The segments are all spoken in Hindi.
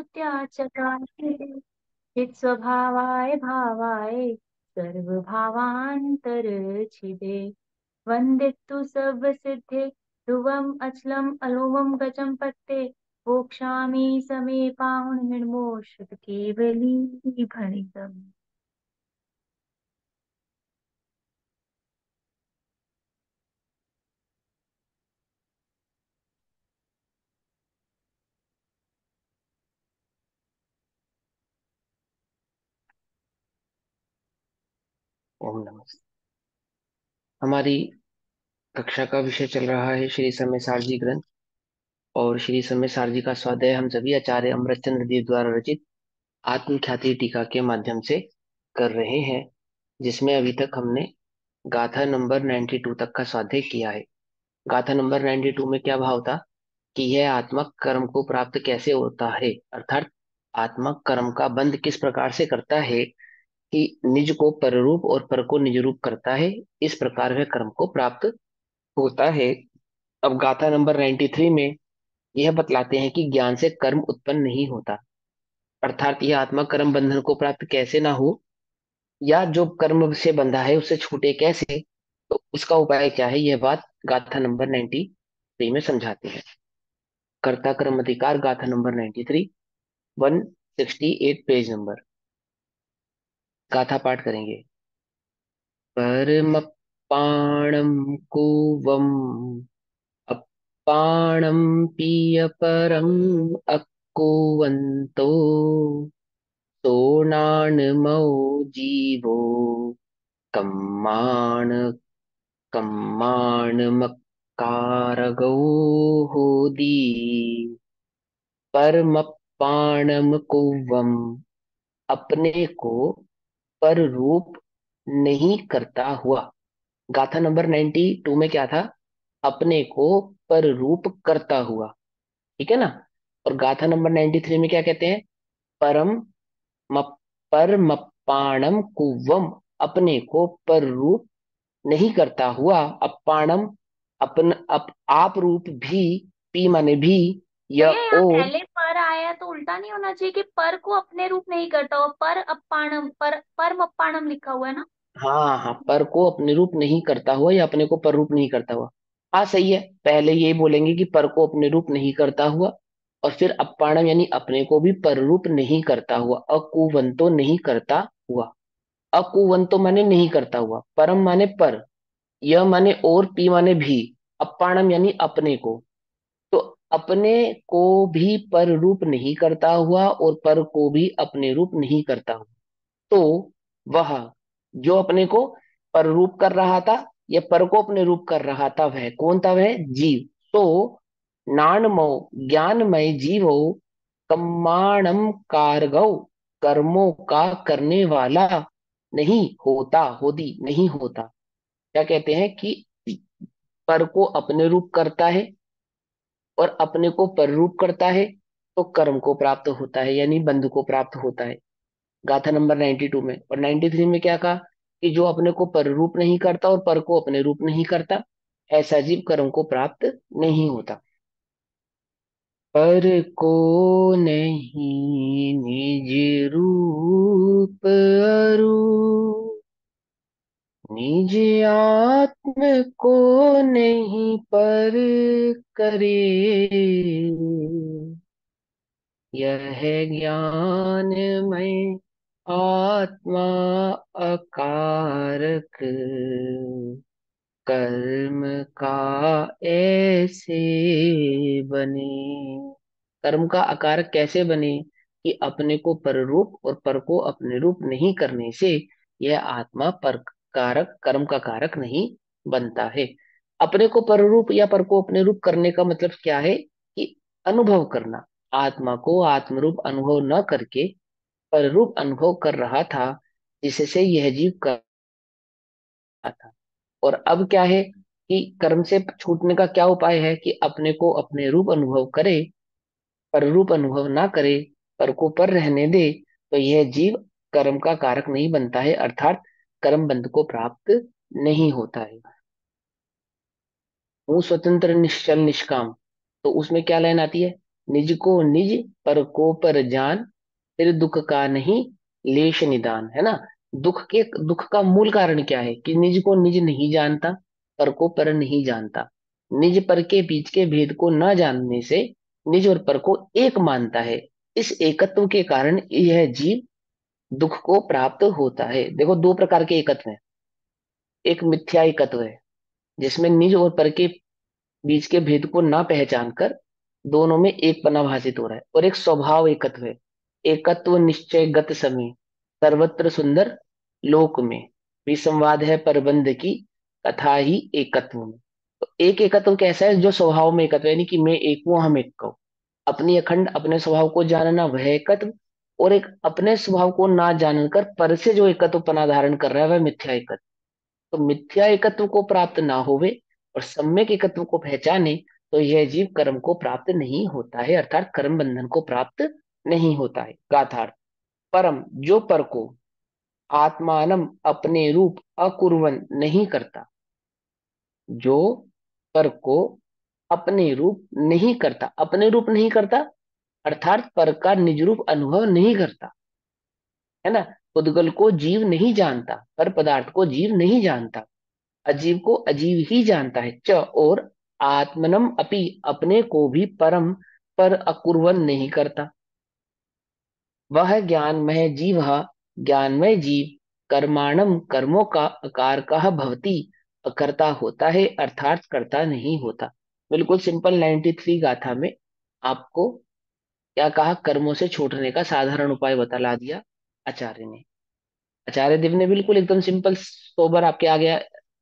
त्याचकार्ये चित्स्वभावाय भावाय सर्वभावान्तरच्छिदे वन्दितु सर्वसिद्धे ध्रुवम् अचलम् अलोमं गजं पत्ते मोक्षामि समे पावन निर्मोषित केवली भणितम्। ओम नमः। हमारी कक्षा का विषय चल रहा है श्री समय सारजी ग्रंथ। और श्री समय सारजी का स्वाध्याय हम सभी आचार्य अमृतचंद्र देव द्वारा रचित आत्मख्याति टीका के माध्यम से कर रहे हैं, जिसमें अभी तक हमने गाथा नंबर 92 तक का स्वाध्याय किया है। गाथा नंबर 92 में क्या भाव था कि यह आत्मा कर्म को प्राप्त कैसे होता है, अर्थात आत्मा कर्म का बंध किस प्रकार से करता है कि निज को पररूप और पर को निज रूप करता है, इस प्रकार वह कर्म को प्राप्त होता है। अब गाथा नंबर 93 में यह बतलाते हैं कि ज्ञान से कर्म उत्पन्न नहीं होता, अर्थात यह आत्मा कर्म बंधन को प्राप्त कैसे ना हो, या जो कर्म से बंधा है उससे छूटे कैसे, तो उसका उपाय क्या है, यह बात गाथा नंबर 93 में समझाते हैं। कर्ता कर्म अधिकार गाथा नंबर 93, 168 पेज नंबर। गाथा पाठ करेंगे। परमपाणम कुवम अपाणम पीय परम अकुवंतो सोनानमौ जीवो कम्माण कम्माणमकारगौ होदी परमपाणम कुवम, अपने को पर रूप नहीं करता हुआ। गाथा नंबर 92 में क्या था, अपने को पर रूप करता हुआ, ठीक है ना। और गाथा नंबर 93 में क्या कहते हैं, परम मप, परमपाणम कुवम, अपने को पर रूप नहीं करता हुआ। अपाणम, आप रूप भी, पी माने भी, या भैया यहाँ और। पहले पर आया है तो उल्टा नहीं होना चाहिए कि पर को अपने रूप नहीं करता हो, पर अपाणम, पर परम अपाणम लिखा हुआ है ना। हाँ हाँ, पर को अपने रूप नहीं करता हुआ या अपने को पर रूप नहीं करता हुआ। हाँ सही है, पहले ये बोलेंगे कि पर को अपने रूप नहीं करता हुआ, और फिर अपाणम यानी अपने को भी पर रूप नहीं करता हुआ, अकुवंतो नहीं करता हुआ। अकुवंतो माने नहीं करता हुआ, परम माने पर, यह माने और, पी माने भी, अपाणम यानी अपने को। तो अपने को भी पर रूप नहीं करता हुआ और पर को भी अपने रूप नहीं करता हुआ, तो वह जो अपने को पर रूप कर रहा था या पर को अपने रूप कर रहा था, वह कौन था, वह जीव। तो नाणमो ज्ञानमय जीवो कम्माणम कारगौ, कर्मों का करने वाला नहीं होता, होदी नहीं होता। क्या कहते हैं कि पर को अपने रूप करता है और अपने को पर रूप करता है, तो कर्म को प्राप्त होता है, यानी बंधु को प्राप्त होता है। गाथा नंबर 92 में। और 93 में क्या कहा कि जो अपने को पर रूप नहीं करता और पर को अपने रूप नहीं करता, ऐसा जीव कर्म को प्राप्त नहीं होता। पर को नहीं निज रूप अरु, निज आत्म को नहीं पर करे, यह ज्ञानमय आत्मा अकारक कर्म का ऐसे बने। कर्म का आकारक कैसे बने कि अपने को पर रूप और पर को अपने रूप नहीं करने से यह आत्मा पर कारक, कर्म का कारक नहीं बनता है। अपने को पर रूप या पर को अपने रूप करने का मतलब क्या है कि अनुभव करना। आत्मा को आत्मरूप अनुभव न करके पर रूप अनुभव कर रहा था, जिससे यह जीव कर रहा था। और अब क्या है कि कर्म से छूटने का क्या उपाय है कि अपने को अपने रूप अनुभव करे, पर रूप अनुभव ना करे, पर को पर रहने दे, तो यह जीव कर्म का कारक नहीं बनता है, अर्थात कर्म बंध को प्राप्त नहीं होता है। हूँ स्वतंत्र निश्चल निष्काम, तो उसमें क्या लाइन आती है, निज को निज, पर को पर जान, फिर दुख का नहीं लेश निदान, है ना। दुख का मूल कारण क्या है कि निज को निज नहीं जानता, पर को पर नहीं जानता। निज पर के बीच के भेद को न जानने से निज और पर को एक मानता है। इस एकत्व के कारण यह जीव दुख को प्राप्त होता है। देखो, दो प्रकार के एकत्व हैं। एक मिथ्या एकत्व है, जिसमें निज और पर के बीच के भेद को ना पहचान कर दोनों में एक पना भाषित हो रहा है। और एक स्वभाव एकत्व है, एकत्व निश्चय गत समय, सर्वत्र सुंदर लोक में, विसंवाद है परबंध की, कथा ही एकत्व में। तो एक एकत्व कैसा है? जो स्वभाव में एकत्व है, यानी कि मैं एक हूं, हम एक को, अपनी अखंड अपने स्वभाव को जानना, वह एकत्व। और एक अपने स्वभाव को ना जानकर पर से जो एकत्व पना धारण कर रहा है, वह मिथ्या एकत्व। तो मिथ्या एकत्व को प्राप्त ना होवे और सम्यक एकत्व को पहचाने, तो यह जीव कर्म को प्राप्त नहीं होता है, अर्थात कर्म बंधन को प्राप्त नहीं होता है। गाथार्थ: परम, जो पर को, आत्मानम, अपने रूप, अकुर्वन, नहीं करता। जो पर को अपने रूप नहीं करता, अपने रूप नहीं करता, अर्थात पर का निज रूप अनुभव नहीं करता, है ना। पुद्गल को जीव नहीं जानता, पर पदार्थ को जीव नहीं जानता, अजीव को अजीव ही जानता है। च, और आत्मनम अपि, अपने को भी परम पर अकुर्वन नहीं करता। वह ज्ञानमय जीव, ज्ञानमय जीव, कर्माणम, कर्मों का अकार कह भवती, अकर्ता होता है, अर्थात कर्ता नहीं होता। बिल्कुल सिंपल 93 गाथा में आपको क्या कहा? कर्मों से छूटने का साधारण उपाय बतला दिया आचार्य ने। आचार्य देव ने बिल्कुल एकदम सिंपल सोबर आपके आगे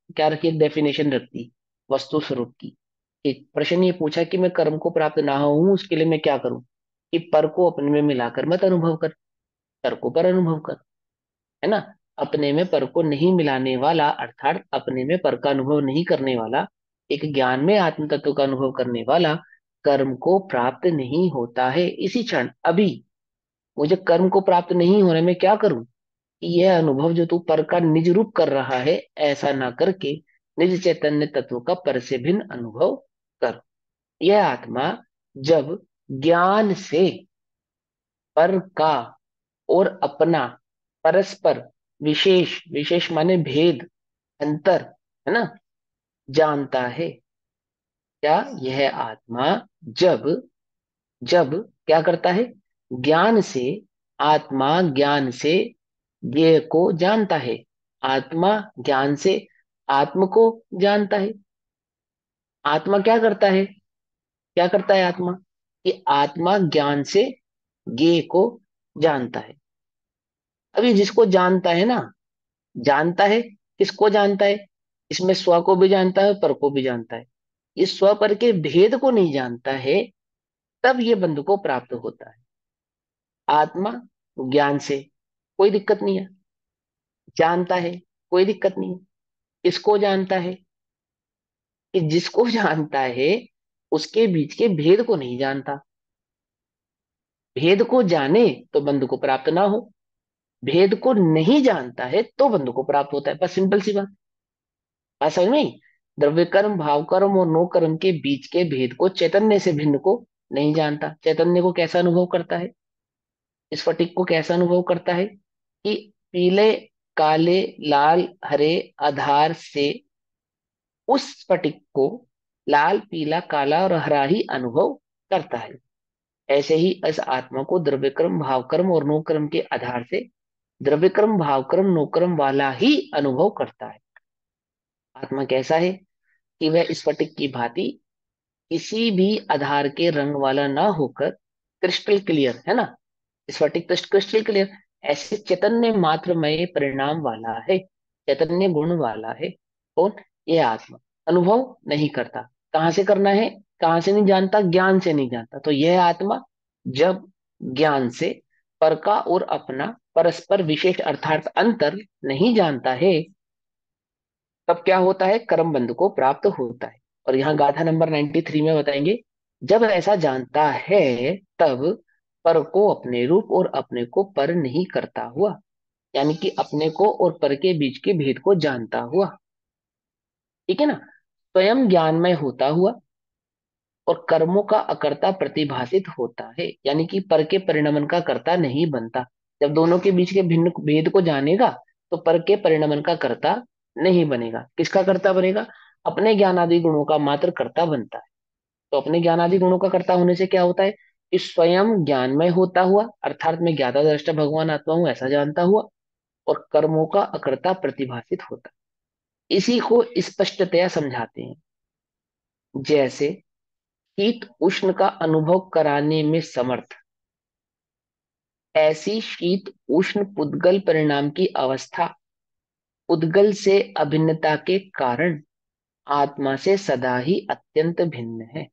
क्या रखी, एक डेफिनेशन रख दी वस्तु स्वरूप की। एक प्रश्न ये पूछा कि मैं कर्म को प्राप्त ना हूं, उसके लिए मैं क्या करूं? कि पर को अपने में मिलाकर मत अनुभव कर, पर को पर अनुभव कर, है ना। अपने में पर को नहीं मिलाने वाला, अर्थात अपने में पर का अनुभव नहीं करने वाला, एक ज्ञान में आत्म तत्व का अनुभव करने वाला, कर्म को प्राप्त नहीं होता है। इसी क्षण अभी मुझे कर्म को प्राप्त नहीं होने में क्या करूं? यह अनुभव जो तू पर का निज रूप कर रहा है, ऐसा ना करके निज चैतन्य तत्व का पर से भिन्न अनुभव कर। यह आत्मा जब ज्ञान से पर का और अपना परस्पर विशेष, विशेष माने भेद, अंतर, है ना, जानता है। क्या? यह आत्मा जब जब क्या करता है? ज्ञान से, आत्मा ज्ञान से ज्ञेय को जानता है। आत्मा ज्ञान से आत्म को जानता है। आत्मा क्या करता है? क्या करता है आत्मा? कि आत्मा ज्ञान से ज्ञेय को जानता है। अभी जिसको जानता है ना, जानता है, किसको जानता है? इसमें स्व को भी जानता है, पर को भी जानता है। ये स्व पर के भेद को नहीं जानता है, तब ये बंधु को प्राप्त होता है। आत्मा ज्ञान से कोई दिक्कत नहीं है, जानता है, कोई दिक्कत नहीं है। इसको जानता है कि जिसको जानता है उसके बीच के भेद को नहीं जानता। भेद को जाने तो बंधु को प्राप्त ना हो, भेद को नहीं जानता है तो बंधु को प्राप्त होता है। बस सिंपल सी बात। बात समझ में आई? द्रव्य कर्म, भाव कर्म और नो कर्म के बीच के भेद को चैतन्य से भिन्न को नहीं जानता। चैतन्य को कैसा अनुभव करता है? स्फटिक को कैसा अनुभव करता है? कि पीले, काले, लाल, हरे आधार से उस स्फटिक को लाल, पीला, काला और हरा ही अनुभव करता है। ऐसे ही इस आत्मा को द्रव्य कर्म, भाव कर्म और नो कर्म के आधार से द्रव्य कर्म, भाव कर्म, नो कर्म वाला ही अनुभव करता है। आत्मा कैसा है? कि वह स्फटिक की भांति किसी भी आधार के रंग वाला ना होकर क्रिस्टल क्लियर, है ना, स्फटिक क्रिस्टल क्लियर, ऐसे चैतन्य मात्रमय परिणाम वाला है, चैतन्य गुण वाला है। कौन? ये आत्मा। अनुभव नहीं करता। कहां से करना है? कहां से नहीं जानता? ज्ञान से नहीं जानता। तो यह आत्मा जब ज्ञान से पर का और अपना परस्पर विशेष अर्थात अंतर नहीं जानता है, तब क्या होता है? कर्म बंध को प्राप्त होता है। और यहाँ गाथा नंबर 93 में बताएंगे, जब ऐसा जानता है तब पर को अपने रूप और अपने को पर नहीं करता हुआ, यानी कि अपने को और पर के बीच के भेद को जानता हुआ, ठीक है ना, स्वयं ज्ञानमय होता हुआ और कर्मों का अकर्ता प्रतिभासित होता है, यानी कि पर के परिणमन का कर्ता नहीं बनता। जब दोनों के बीच के भिन्न भेद को जानेगा तो पर के परिणमन का कर्ता नहीं बनेगा। किसका कर्ता बनेगा? अपने ज्ञानादि गुणों का मात्र कर्ता बनता है। तो अपने ज्ञानादि गुणों का कर्ता होने से क्या होता है कि स्वयं ज्ञानमय होता हुआ, अर्थात मैं ज्ञाता दृष्टा भगवान आत्मा हूं ऐसा जानता हुआ, और कर्मों का अकर्ता प्रतिभासित होता है। इसी को स्पष्टतया समझाते हैं। जैसे शीत उष्ण का अनुभव कराने में समर्थ, ऐसी शीत उष्ण पुद्गल परिणाम की अवस्था पुद्गल से अभिन्नता के कारण आत्मा से सदा ही अत्यंत भिन्न है।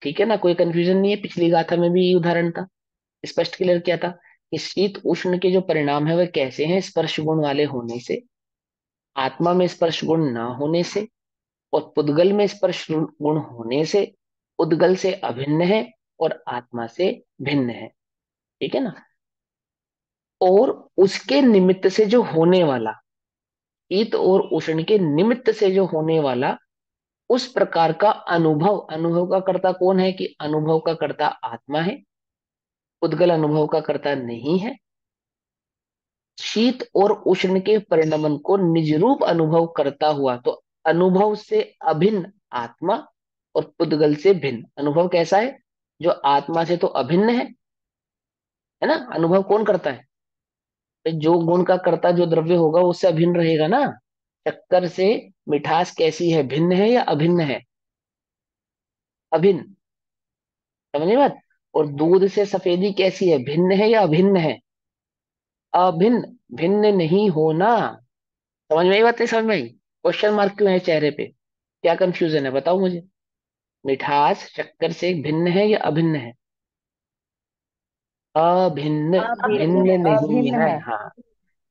ठीक है ना, कोई कंफ्यूजन नहीं है। पिछली गाथा में भी ये उदाहरण था, स्पष्ट क्लियर किया था कि शीत उष्ण के जो परिणाम है वह कैसे हैं? स्पर्श गुण वाले होने से, आत्मा में स्पर्श गुण न होने से, और पुद्गल में स्पर्श गुण होने से उद्गल से अभिन्न है और आत्मा से भिन्न है। ठीक है ना। और उसके निमित्त से जो होने वाला, शीत और उष्ण के निमित्त से जो होने वाला उस प्रकार का अनुभव, अनुभव का कर्ता कौन है? कि अनुभव का कर्ता आत्मा है, उद्गल अनुभव का कर्ता नहीं है। शीत और उष्ण के परिणमन को निज रूप अनुभव करता हुआ तो अनुभव से अभिन्न आत्मा, और पुद्गल से भिन्न अनुभव कैसा है? जो आत्मा से तो अभिन्न है ना। अनुभव कौन करता है? तो जो गुण का कर्ता जो द्रव्य होगा उससे अभिन्न रहेगा ना। शक्कर से मिठास कैसी है? भिन्न है या अभिन्न है? अभिन्न। समझे बात? और दूध से सफेदी कैसी है? भिन्न है या अभिन्न है? अभिन्न। भिन्न नहीं होना। समझ में आई बात? नहीं समझ में आई? क्वेश्चन मार्क क्यों है चेहरे पे? क्या कंफ्यूजन है बताओ मुझे। मिठास शक्कर से भिन्न है या अभिन्न है? अभिन्न। भिन्न नहीं अभिन्न है, है। हाँ।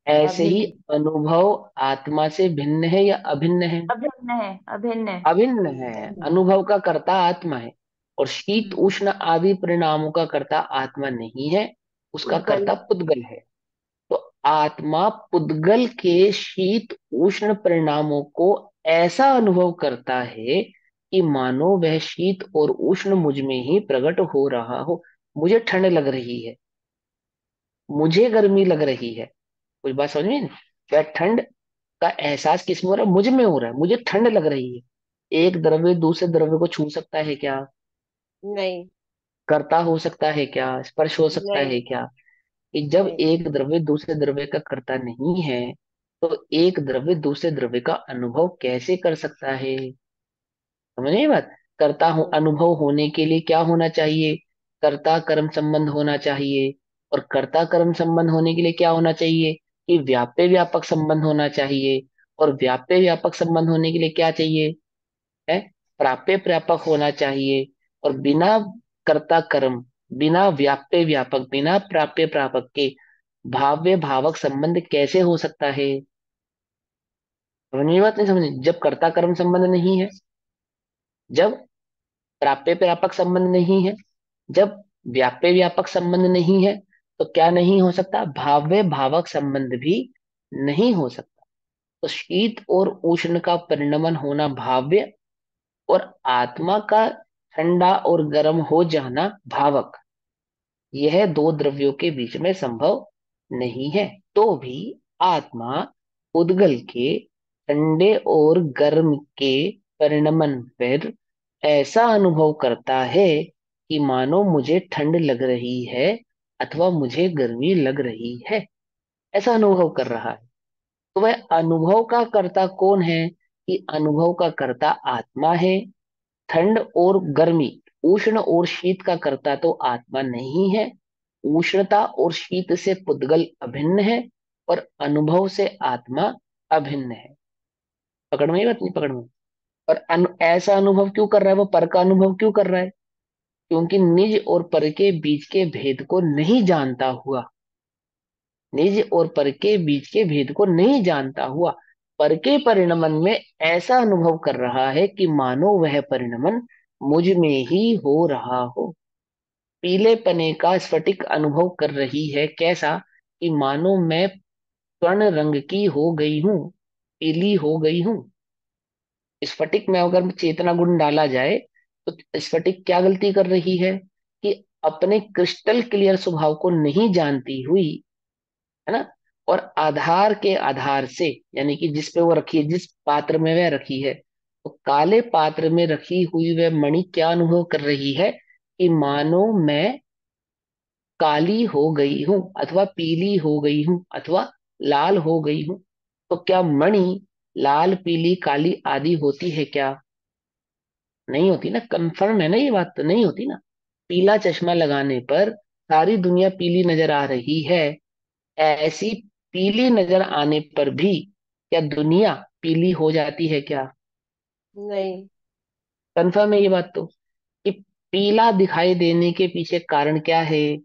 ऐसे ही अभिन्न। अनुभव आत्मा से भिन्न है या अभिन्न है? अभिन्न है, अभिन्न है। अभिन्न है। अनुभव का कर्ता आत्मा है, और शीत हम्म। उष्ण आदि परिणामों का कर्ता आत्मा नहीं है, उसका उद्गल। कर्ता पुद्गल है। तो आत्मा पुद्गल के शीत उष्ण परिणामों को ऐसा अनुभव करता है कि मानो वह शीत और उष्ण मुझ में ही प्रकट हो रहा हो। मुझे ठंड लग रही है, मुझे गर्मी लग रही है, कुछ बात समझ में नहीं? वह ठंड का एहसास किस में हो रहा है? मुझ में हो रहा है, मुझे ठंड लग रही है। एक द्रव्य दूसरे द्रव्य को छू सकता है क्या? नहीं। कर्ता हो सकता है क्या? स्पर्श हो सकता नहीं। है क्या? कि जब नहीं। एक द्रव्य दूसरे द्रव्य का कर्ता नहीं है तो एक द्रव्य दूसरे द्रव्य का अनुभव कैसे कर सकता है? समझ रहे हैं बात? कर्ता हो, अनुभव होने के लिए क्या होना चाहिए? कर्ता कर्म संबंध होना चाहिए। और कर्ता कर्म संबंध होने के लिए क्या होना चाहिए? कि व्याप्य व्यापक संबंध होना चाहिए। और व्याप्य व्यापक संबंध होने के लिए क्या चाहिए? है, प्राप्य प्रापक होना चाहिए। और बिना कर्ता कर्म, बिना व्याप्य व्यापक, बिना प्राप्य प्रापक के भाव्य भावक संबंध कैसे हो सकता है? समझ में बात नहीं समझ? जब कर्ता कर्म संबंध नहीं है, जब प्राप्य प्रापक संबंध नहीं है, जब व्याप्य व्यापक संबंध नहीं है, तो क्या नहीं हो सकता? भाव्य भावक संबंध भी नहीं हो सकता। तो शीत और उष्ण का परिणमन होना भाव्य, और आत्मा का ठंडा और गर्म हो जाना भावक, यह दो द्रव्यों के बीच में संभव नहीं है। तो भी आत्मा उद्गल के ठंडे और गर्म के परिणमन पर ऐसा अनुभव करता है कि मानो मुझे ठंड लग रही है अथवा मुझे गर्मी लग रही है, ऐसा अनुभव कर रहा है। तो वह अनुभव का कर्ता कौन है? कि अनुभव का कर्ता आत्मा है। ठंड और गर्मी, उष्ण और शीत का कर्ता तो आत्मा नहीं है। उष्णता और शीत से पुद्गल अभिन्न है, और अनुभव से आत्मा अभिन्न है। पकड़ में ही बात नहीं? पकड़ में। और ऐसा अनुभव क्यों कर रहा है? वो पर का अनुभव क्यों कर रहा है? क्योंकि निज और पर के बीच के भेद को नहीं जानता हुआ, निज और पर के बीच के भेद को नहीं जानता हुआ पर के परिणमन में ऐसा अनुभव कर रहा है कि मानो वह परिणमन मुझ में ही हो रहा हो। पीले पने का स्फटिक अनुभव कर रही है, कैसा? कि मानो मैं स्वर्ण रंग की हो गई हूं, पीली हो गई हूं। स्फटिक में अगर चेतना गुण डाला जाए तो स्फटिक क्या गलती कर रही है कि अपने क्रिस्टल क्लियर स्वभाव को नहीं जानती हुई, है ना, और आधार के आधार से, यानी कि जिस पे वो रखी है, जिस पात्र में वह रखी है, तो काले पात्र में रखी हुई वह मणि क्या अनुभव कर रही है कि मानो मैं काली हो गई हूं, अथवा पीली हो गई हूं, अथवा लाल हो गई हूं। तो क्या मणि लाल, पीली, काली आदि होती है क्या? नहीं होती ना, कंफर्म है ना ये बात, तो नहीं होती ना। पीला चश्मा लगाने पर सारी दुनिया पीली नजर आ रही है, ऐसी पीली नजर आने पर भी क्या दुनिया पीली हो जाती है क्या? नहीं। कंफर्म है ये बात तो, कि पीला दिखाई देने के पीछे कारण क्या है?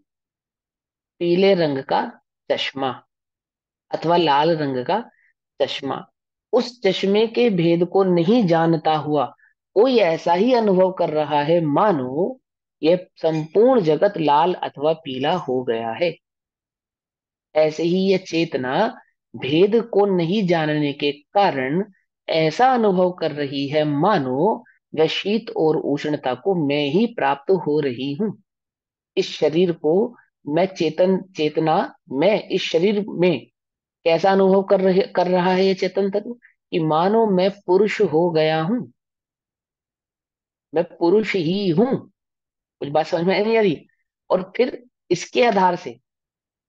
पीले रंग का चश्मा, अथवा लाल रंग का चश्मा। उस चश्मे के भेद को नहीं जानता हुआ कोई ऐसा ही अनुभव कर रहा है मानो यह संपूर्ण जगत लाल अथवा पीला हो गया है। ऐसे ही यह चेतना भेद को नहीं जानने के कारण ऐसा अनुभव कर रही है मानो वह शीत और उष्णता को मैं ही प्राप्त हो रही हूं। इस शरीर को मैं चेतना, मैं इस शरीर में कैसा अनुभव कर रहा है ये चेतन तत्व, कि मानो मैं पुरुष हो गया हूं, मैं पुरुष ही हूं। कुछ बात समझ में नहीं आ रही? और फिर इसके आधार से,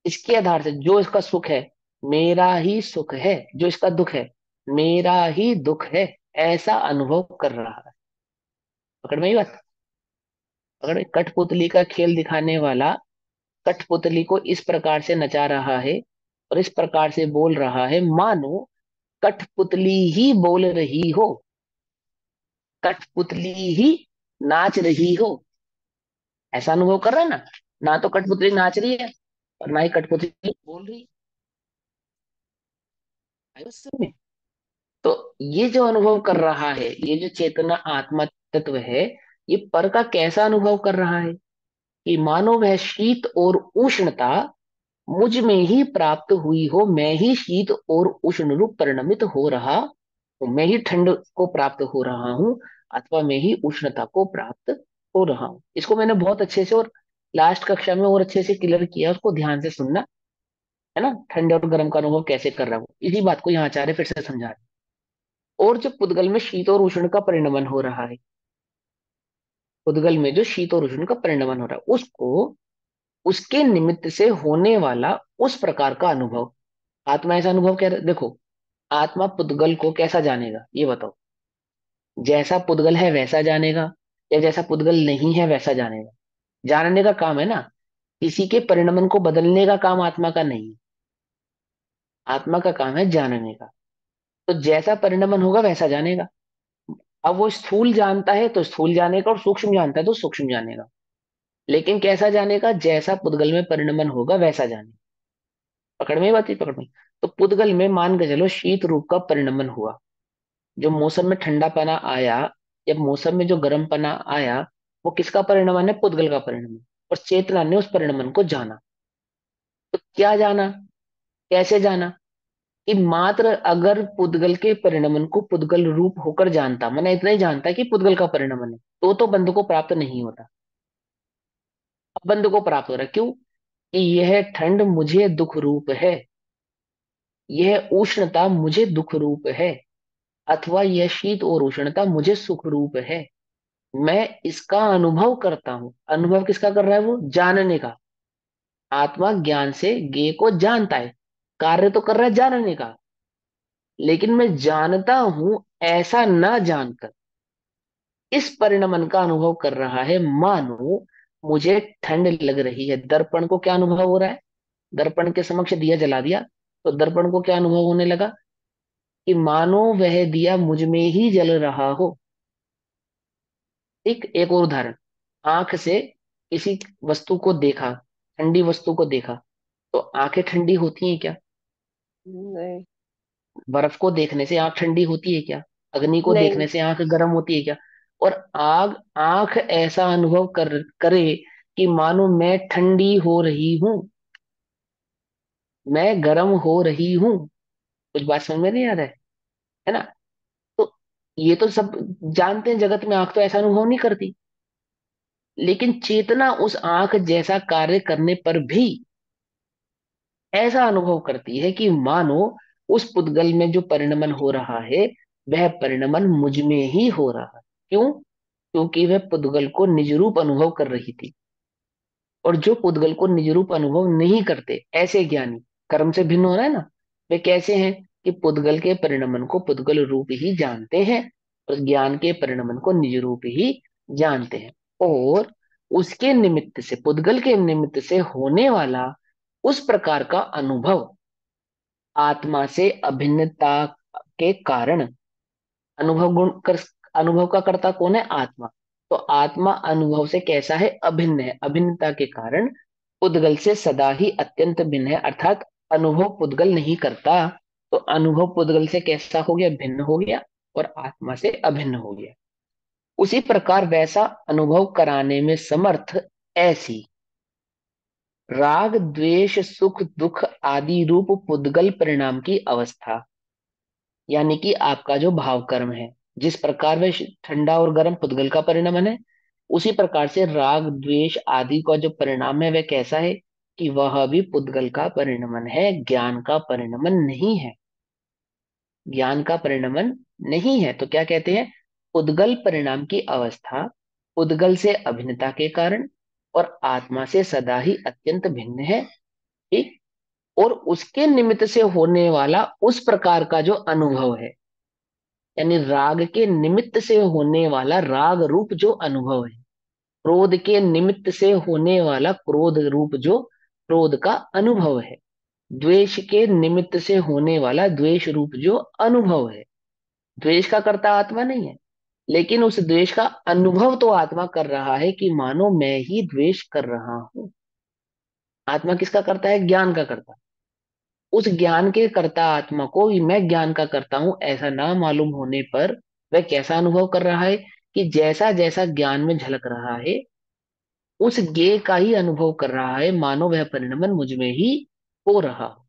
इसके आधार से जो इसका सुख है मेरा ही सुख है, जो इसका दुख है मेरा ही दुख है, ऐसा अनुभव कर रहा है। पकड़ में आई बात? अगर कठपुतली का खेल दिखाने वाला कठपुतली को इस प्रकार से नचा रहा है और इस प्रकार से बोल रहा है मानो कठपुतली ही बोल रही हो, कठपुतली ही नाच रही हो, ऐसा अनुभव कर रहा है ना। ना तो कठपुतली नाच रही है और ना ही कठपुतली बोल रही है। आई बात समझ में? तो ये जो अनुभव कर रहा है, ये जो चेतना आत्मा तत्व है, ये पर का कैसा अनुभव कर रहा है कि मानो वह शीत और उष्णता मुझ में ही प्राप्त हुई हो, मैं ही शीत और उष्ण रूप परिणमित हो रहा हूं, मैं ही ठंड को प्राप्त हो रहा हूं, अथवा मैं ही उष्णता को प्राप्त हो रहा हूं। इसको मैंने बहुत अच्छे से और लास्ट कक्षा में और अच्छे से क्लियर किया, उसको ध्यान से सुनना, है ना। ठंडे और गर्म का अनुभव कैसे कर रहा हूं, इसी बात को यहाँ आचार्य फिर से समझा रहे हैं। और जो पुद्गल में शीत और उष्ण का परिणमन हो रहा है, पुद्गल में जो शीत और उष्ण का परिणमन हो रहा है, उसको उसके निमित्त से होने वाला उस प्रकार का अनुभव, आत्मा ऐसा अनुभव क्या देखो, आत्मा पुद्गल को कैसा जानेगा ये बताओ? जैसा पुद्गल है वैसा जानेगा, या जैसा पुद्गल नहीं है वैसा जानेगा? जानने का काम है ना, किसी के परिणमन को बदलने का काम आत्मा का नहीं है। आत्मा का काम है जानने का। तो जैसा परिणमन होगा वैसा जानेगा। अब वो स्थूल जानता है तो स्थूल जानेगा, और सूक्ष्म जानता है तो सूक्ष्म जानेगा। लेकिन कैसा जानेगा? जैसा पुद्गल में परिणमन होगा वैसा जानेगा। पकड़ में बात ही पकड़ में। तो पुद्गल में मान के चलो शीत रूप का परिणमन हुआ, जो मौसम में ठंडा पना आया या मौसम में जो गर्म पना आया, वो किसका परिणमन है? पुद्गल का परिणमन। और चेतना ने उस परिणमन को जाना। तो क्या जाना, कैसे जाना? कि मात्र अगर पुद्गल के परिणमन को पुद्गल रूप होकर जानता, मैंने इतना ही जानता कि पुद्गल का परिणमन है, तो बंध को प्राप्त नहीं होता। अब बंध को प्राप्त हो रहा है, क्यों? कि यह ठंड मुझे दुख रूप है, यह उष्णता मुझे दुख रूप है, अथवा यह शीत और उष्णता मुझे सुख रूप है। मैं इसका अनुभव करता हूं। अनुभव किसका कर रहा है? वो जानने का। आत्मा ज्ञान से गे को जानता है, कार्य तो कर रहा है जानने का, लेकिन मैं जानता हूं ऐसा ना जानकर इस परिणमन का अनुभव कर रहा है मानो मुझे ठंड लग रही है। दर्पण को क्या अनुभव हो रहा है? दर्पण के समक्ष दिया जला दिया, तो दर्पण को क्या अनुभव होने लगा? कि मानो वह दिया मुझ में ही जल रहा हो। ठीक, एक और उदाहरण। आंख से किसी वस्तु को देखा, ठंडी वस्तु को देखा, तो आंखें ठंडी होती हैं क्या? नहीं। बर्फ को देखने से आंख ठंडी होती है क्या? अग्नि को नहीं। देखने से आंख गर्म होती है क्या? और आग आंख ऐसा अनुभव करे कि मानो मैं ठंडी हो रही हूं, मैं गर्म हो रही हूं। कुछ बात समझ में नहीं आ रहा है ना? तो ये तो सब जानते हैं, जगत में आंख तो ऐसा अनुभव नहीं करती। लेकिन चेतना उस आंख जैसा कार्य करने पर भी ऐसा अनुभव करती है कि मानो उस पुद्गल में जो परिणमन हो रहा है वह परिणमन मुझ में ही हो रहा है। क्यों? क्योंकि वह पुद्गल को निज रूप अनुभव कर रही थी। और जो पुद्गल को निज रूप अनुभव नहीं करते, ऐसे ज्ञानी, कर्म से भिन्न हो रहा है ना, वे कैसे हैं कि पुद्गल के परिणमन को पुद्गल रूप ही जानते हैं और ज्ञान के परिणमन को निज रूप ही जानते हैं। और उसके निमित्त से, पुद्गल के निमित्त से होने वाला उस प्रकार का अनुभव आत्मा से अभिन्नता के कारण, अनुभव गुण कर, अनुभव का कर्ता कौन है? आत्मा। तो आत्मा अनुभव से कैसा है? अभिन्न है। अभिन्नता के कारण पुद्गल से सदा ही अत्यंत भिन्न है, अर्थात अनुभव पुद्गल नहीं करता, तो अनुभव पुद्गल से कैसा हो गया? भिन्न हो गया और आत्मा से अभिन्न हो गया। उसी प्रकार वैसा अनुभव कराने में समर्थ ऐसी राग द्वेष सुख दुख आदि रूप पुद्गल परिणाम की अवस्था, यानी कि आपका जो भाव कर्म है, जिस प्रकार वह ठंडा और गर्म पुद्गल का परिणमन है, उसी प्रकार से राग द्वेष आदि का जो परिणाम है वह कैसा है? कि वह भी पुद्गल का परिणमन है, ज्ञान का परिणमन नहीं है। ज्ञान का परिणमन नहीं है। तो क्या कहते हैं? पुद्गल परिणाम की अवस्था पुद्गल से अभिन्नता के कारण और आत्मा से सदा ही अत्यंत भिन्न है। ठीक। और उसके निमित्त से होने वाला उस प्रकार का जो अनुभव है, यानी राग के निमित्त से होने वाला राग रूप जो अनुभव है, क्रोध के निमित्त से होने वाला क्रोध रूप जो क्रोध का अनुभव है, द्वेष के निमित्त से होने वाला द्वेष रूप जो अनुभव है। द्वेष का कर्ता आत्मा नहीं है, लेकिन उस द्वेष का अनुभव तो आत्मा कर रहा है कि मानो मैं ही द्वेष कर रहा हूं। आत्मा किसका करता है? ज्ञान का करता। उस ज्ञान के कर्ता आत्मा को मैं ज्ञान का करता हूं ऐसा ना मालूम होने पर वह कैसा अनुभव कर रहा है? कि जैसा जैसा ज्ञान में झलक रहा है उस ज्ञेय का ही अनुभव कर रहा है, मानो वह परिणमन मुझ में ही हो रहा हो।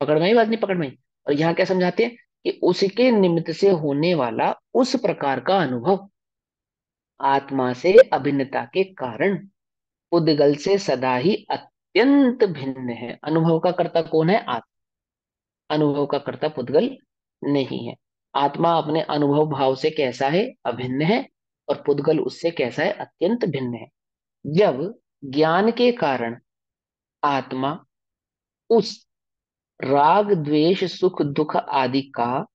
पकड़ में आई बात? नहीं पकड़ में आई? और यहाँ क्या समझाते हैं कि उसके निमित्त से होने वाला उस प्रकार का अनुभव आत्मा से अभिन्नता के कारण उद्गल से सदा ही अत्यंत भिन्न है। अनुभव का कर्ता कौन है? आत्मा। अनुभव का कर्ता पुद्गल नहीं है। आत्मा अपने अनुभव भाव से कैसा है? अभिन्न है। और पुद्गल उससे कैसा है? अत्यंत भिन्न है। जब ज्ञान के कारण आत्मा उस राग द्वेष सुख दुख आदि का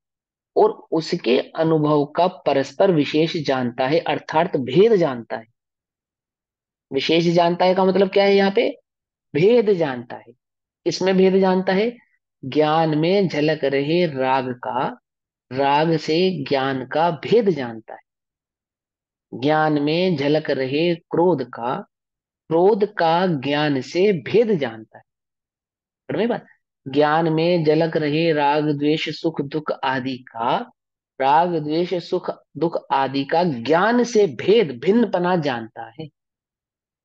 और उसके अनुभव का परस्पर विशेष जानता है, अर्थात भेद जानता है। विशेष जानता है का मतलब क्या है? यहाँ पे भेद जानता है। इसमें भेद जानता है? ज्ञान में झलक रहे राग का राग से ज्ञान का भेद जानता है। ज्ञान में झलक रहे क्रोध का ज्ञान से भेद जानता है। समझ में बात? ज्ञान में झलक रहे राग द्वेष सुख दुख आदि का राग द्वेष सुख दुख आदि का ज्ञान से भेद भिन्नपना जानता है।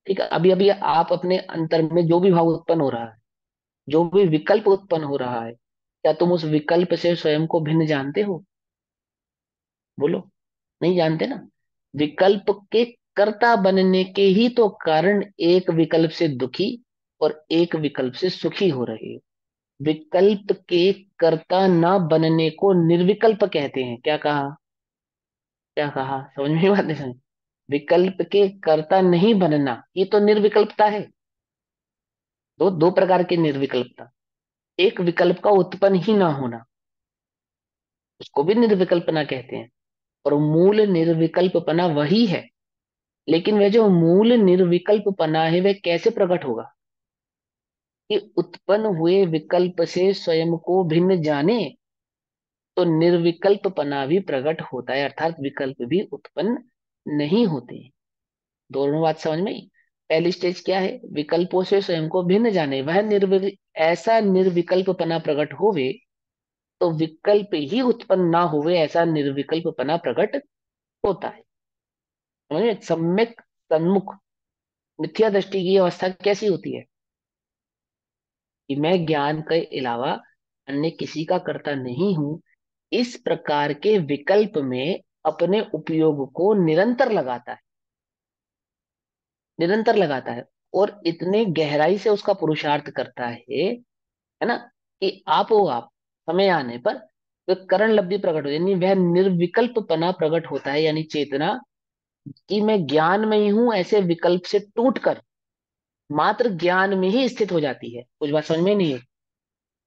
ठीक है। अभी अभी आप अपने अंतर में जो भी भाव उत्पन्न हो रहा है, जो भी विकल्प उत्पन्न हो रहा है, क्या तुम उस विकल्प से स्वयं को भिन्न जानते हो? बोलो। नहीं जानते ना। विकल्प के कर्ता बनने के ही तो कारण एक विकल्प से दुखी और एक विकल्प से सुखी हो रहे हो। विकल्प के कर्ता ना बनने को निर्विकल्प कहते हैं। क्या कहा? क्या कहा? समझ में बात नहीं? समझ? विकल्प के कर्ता नहीं बनना ये तो निर्विकल्पता है। दो दो प्रकार की निर्विकल्पता। एक विकल्प का उत्पन्न ही ना होना, उसको भी निर्विकल्पना कहते हैं। और मूल निर्विकल्पना वही है। लेकिन वह जो मूल निर्विकल्पना है वह कैसे प्रकट होगा? कि उत्पन्न हुए विकल्प से स्वयं को भिन्न जाने तो निर्विकल्पना भी प्रकट होता है, अर्थात विकल्प भी उत्पन्न नहीं होते। दोनों बात समझ में आई? पहली स्टेज क्या है? विकल्पों से स्वयं को भिन्न जाने, वह ऐसा निर्विकल्पना प्रकट होवे तो विकल्प ही उत्पन्न ना हुए ऐसा निर्विकल्पना प्रकट होता है। समझ में? सम्यक सन्मुख मिथ्या दृष्टि की अवस्था कैसी होती है? कि मैं ज्ञान के अलावा अन्य किसी का कर्ता नहीं हूं, इस प्रकार के विकल्प में अपने उपयोग को निरंतर लगाता है। निरंतर लगाता है और इतने गहराई से उसका पुरुषार्थ करता है ना, कि आपो आप समय आने पर वह करण लब्धि प्रकट हो, यानी वह निर्विकल्प पना प्रकट होता है, यानी चेतना कि मैं ज्ञान में ही हूं, ऐसे विकल्प से टूटकर मात्र ज्ञान में ही स्थित हो जाती है। कुछ बात समझ में नहीं है?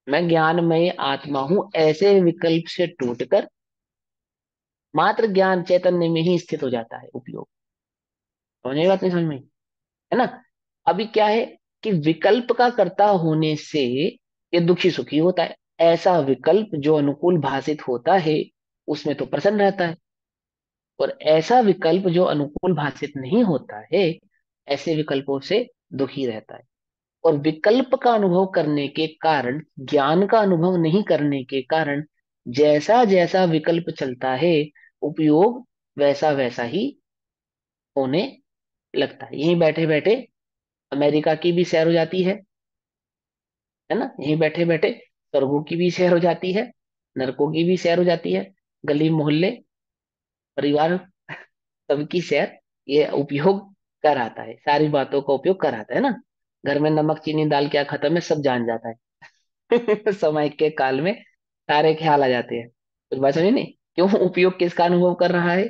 मैं ज्ञान में आत्मा हूं, ऐसे विकल्प से टूटकर मात्र ज्ञान चैतन्य में ही स्थित हो जाता है। उपयोग समझ में, बात नहीं समझ में, है ना? अभी क्या है कि विकल्प का कर्ता होने से ये दुखी सुखी होता है। ऐसा विकल्प जो अनुकूल भाषित होता है उसमें तो प्रसन्न रहता है, और ऐसा विकल्प जो अनुकूल भाषित नहीं होता है ऐसे विकल्पों से दुखी रहता है। और विकल्प का अनुभव करने के कारण, ज्ञान का अनुभव नहीं करने के कारण, जैसा जैसा विकल्प चलता है उपयोग वैसा वैसा ही होने लगता है। यहीं बैठे बैठे अमेरिका की भी सैर हो जाती है ना? यहीं बैठे बैठे स्वर्गों की भी सैर हो जाती है, नरकों की भी सैर हो जाती है, गली मोहल्ले परिवार सबकी सैर ये उपयोग कराता है, सारी बातों का उपयोग कराता है ना। घर में नमक चीनी दाल क्या खत्म है सब जान जाता है। समय के काल में सारे ख्याल आ जाते हैं। कुछ बात समझी नहीं? क्यों? उपयोग किसका अनुभव कर रहा है?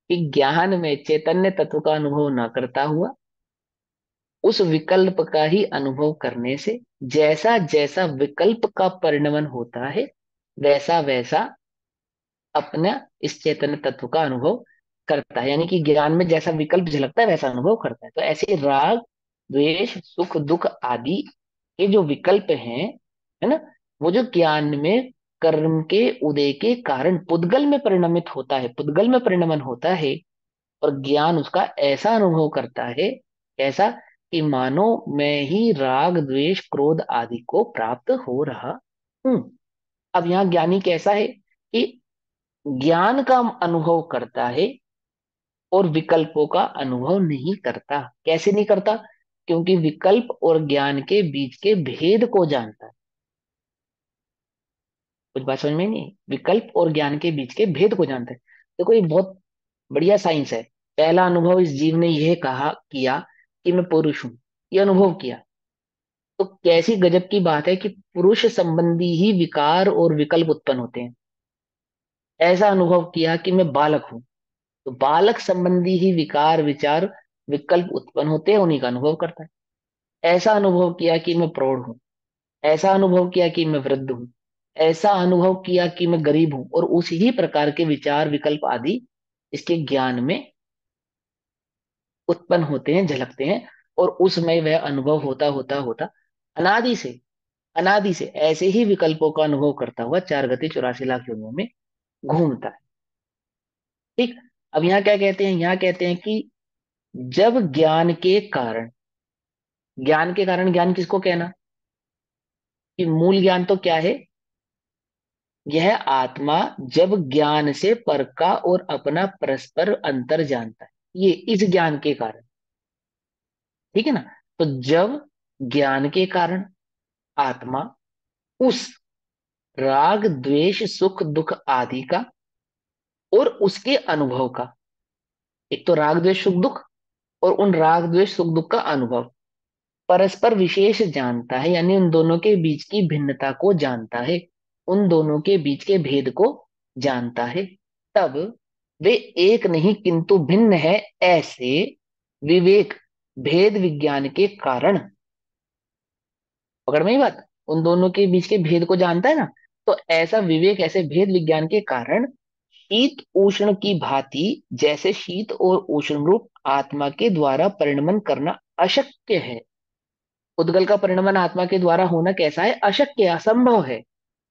कि ज्ञान में चैतन्य तत्व का अनुभव न करता हुआ उस विकल्प का ही अनुभव करने से जैसा जैसा विकल्प का परिणमन होता है वैसा वैसा अपना इस चैतन्य तत्व का अनुभव करता है, यानी कि ज्ञान में जैसा विकल्प झलकता है वैसा अनुभव करता है। तो ऐसे राग द्वेष सुख दुख आदि के जो विकल्प हैं, है ना, वो जो ज्ञान में कर्म के उदय के कारण पुद्गल में परिणमित होता है, पुद्गल में परिणमन होता है, और ज्ञान उसका ऐसा अनुभव करता है, ऐसा कि मानो मैं ही राग द्वेष क्रोध आदि को प्राप्त हो रहा हूं। अब यहाँ ज्ञानी कैसा है कि ज्ञान का अनुभव करता है और विकल्पों का अनुभव नहीं करता। कैसे नहीं करता? क्योंकि विकल्प और ज्ञान के बीच के भेद को जानता है। कुछ बात समझ में नहीं है? विकल्प और ज्ञान के बीच के भेद को जानता है। देखो ये बहुत बढ़िया साइंस है। पहला अनुभव इस जीव ने यह कहा किया कि मैं पुरुष हूं, ये अनुभव किया। तो कैसी गजब की बात है कि पुरुष संबंधी ही विकार और विकल्प उत्पन्न होते हैं। ऐसा अनुभव किया कि मैं बालक हूं, तो बालक संबंधी ही विकार विचार विकल्प उत्पन्न होते हैं, उन्हीं का अनुभव करता है। ऐसा अनुभव किया कि मैं प्रौढ़ हूं, ऐसा अनुभव किया कि मैं वृद्ध हूं, ऐसा अनुभव किया कि मैं गरीब हूं, और उसी ही प्रकार के विचार विकल्प आदि इसके ज्ञान में उत्पन्न होते हैं, झलकते हैं, और उसमें वह अनुभव होता होता होता अनादि से ऐसे ही विकल्पों का अनुभव करता हुआ 4 गति 84 लाख योनियों में घूमता है। ठीक। अब यहाँ क्या कहते हैं? यहाँ कहते हैं कि जब ज्ञान के कारण ज्ञान किसको कहना? कि मूल ज्ञान तो क्या है? यह आत्मा जब ज्ञान से पर का और अपना परस्पर अंतर जानता है, ये इस ज्ञान के कारण। ठीक है ना? तो जब ज्ञान के कारण आत्मा उस राग द्वेष सुख दुख आदि का और उसके अनुभव का, एक तो राग द्वेष सुख दुख और उन राग द्वेष सुख दुख का अनुभव परस्पर विशेष जानता है, यानी उन दोनों के बीच की भिन्नता को जानता है, उन दोनों के बीच के भेद को जानता है, तब वे एक नहीं किंतु भिन्न है, ऐसे विवेक भेद विज्ञान के कारण। पकड़ में ही बात? उन दोनों के बीच के भेद को जानता है ना, तो ऐसा विवेक ऐसे भेद विज्ञान के कारण शीत उष्ण की भांति, जैसे शीत और उष्ण रूप आत्मा के द्वारा परिणमन करना अशक्य है। उद्गल का परिणमन आत्मा के द्वारा होना कैसा है? अशक्य, असंभव है।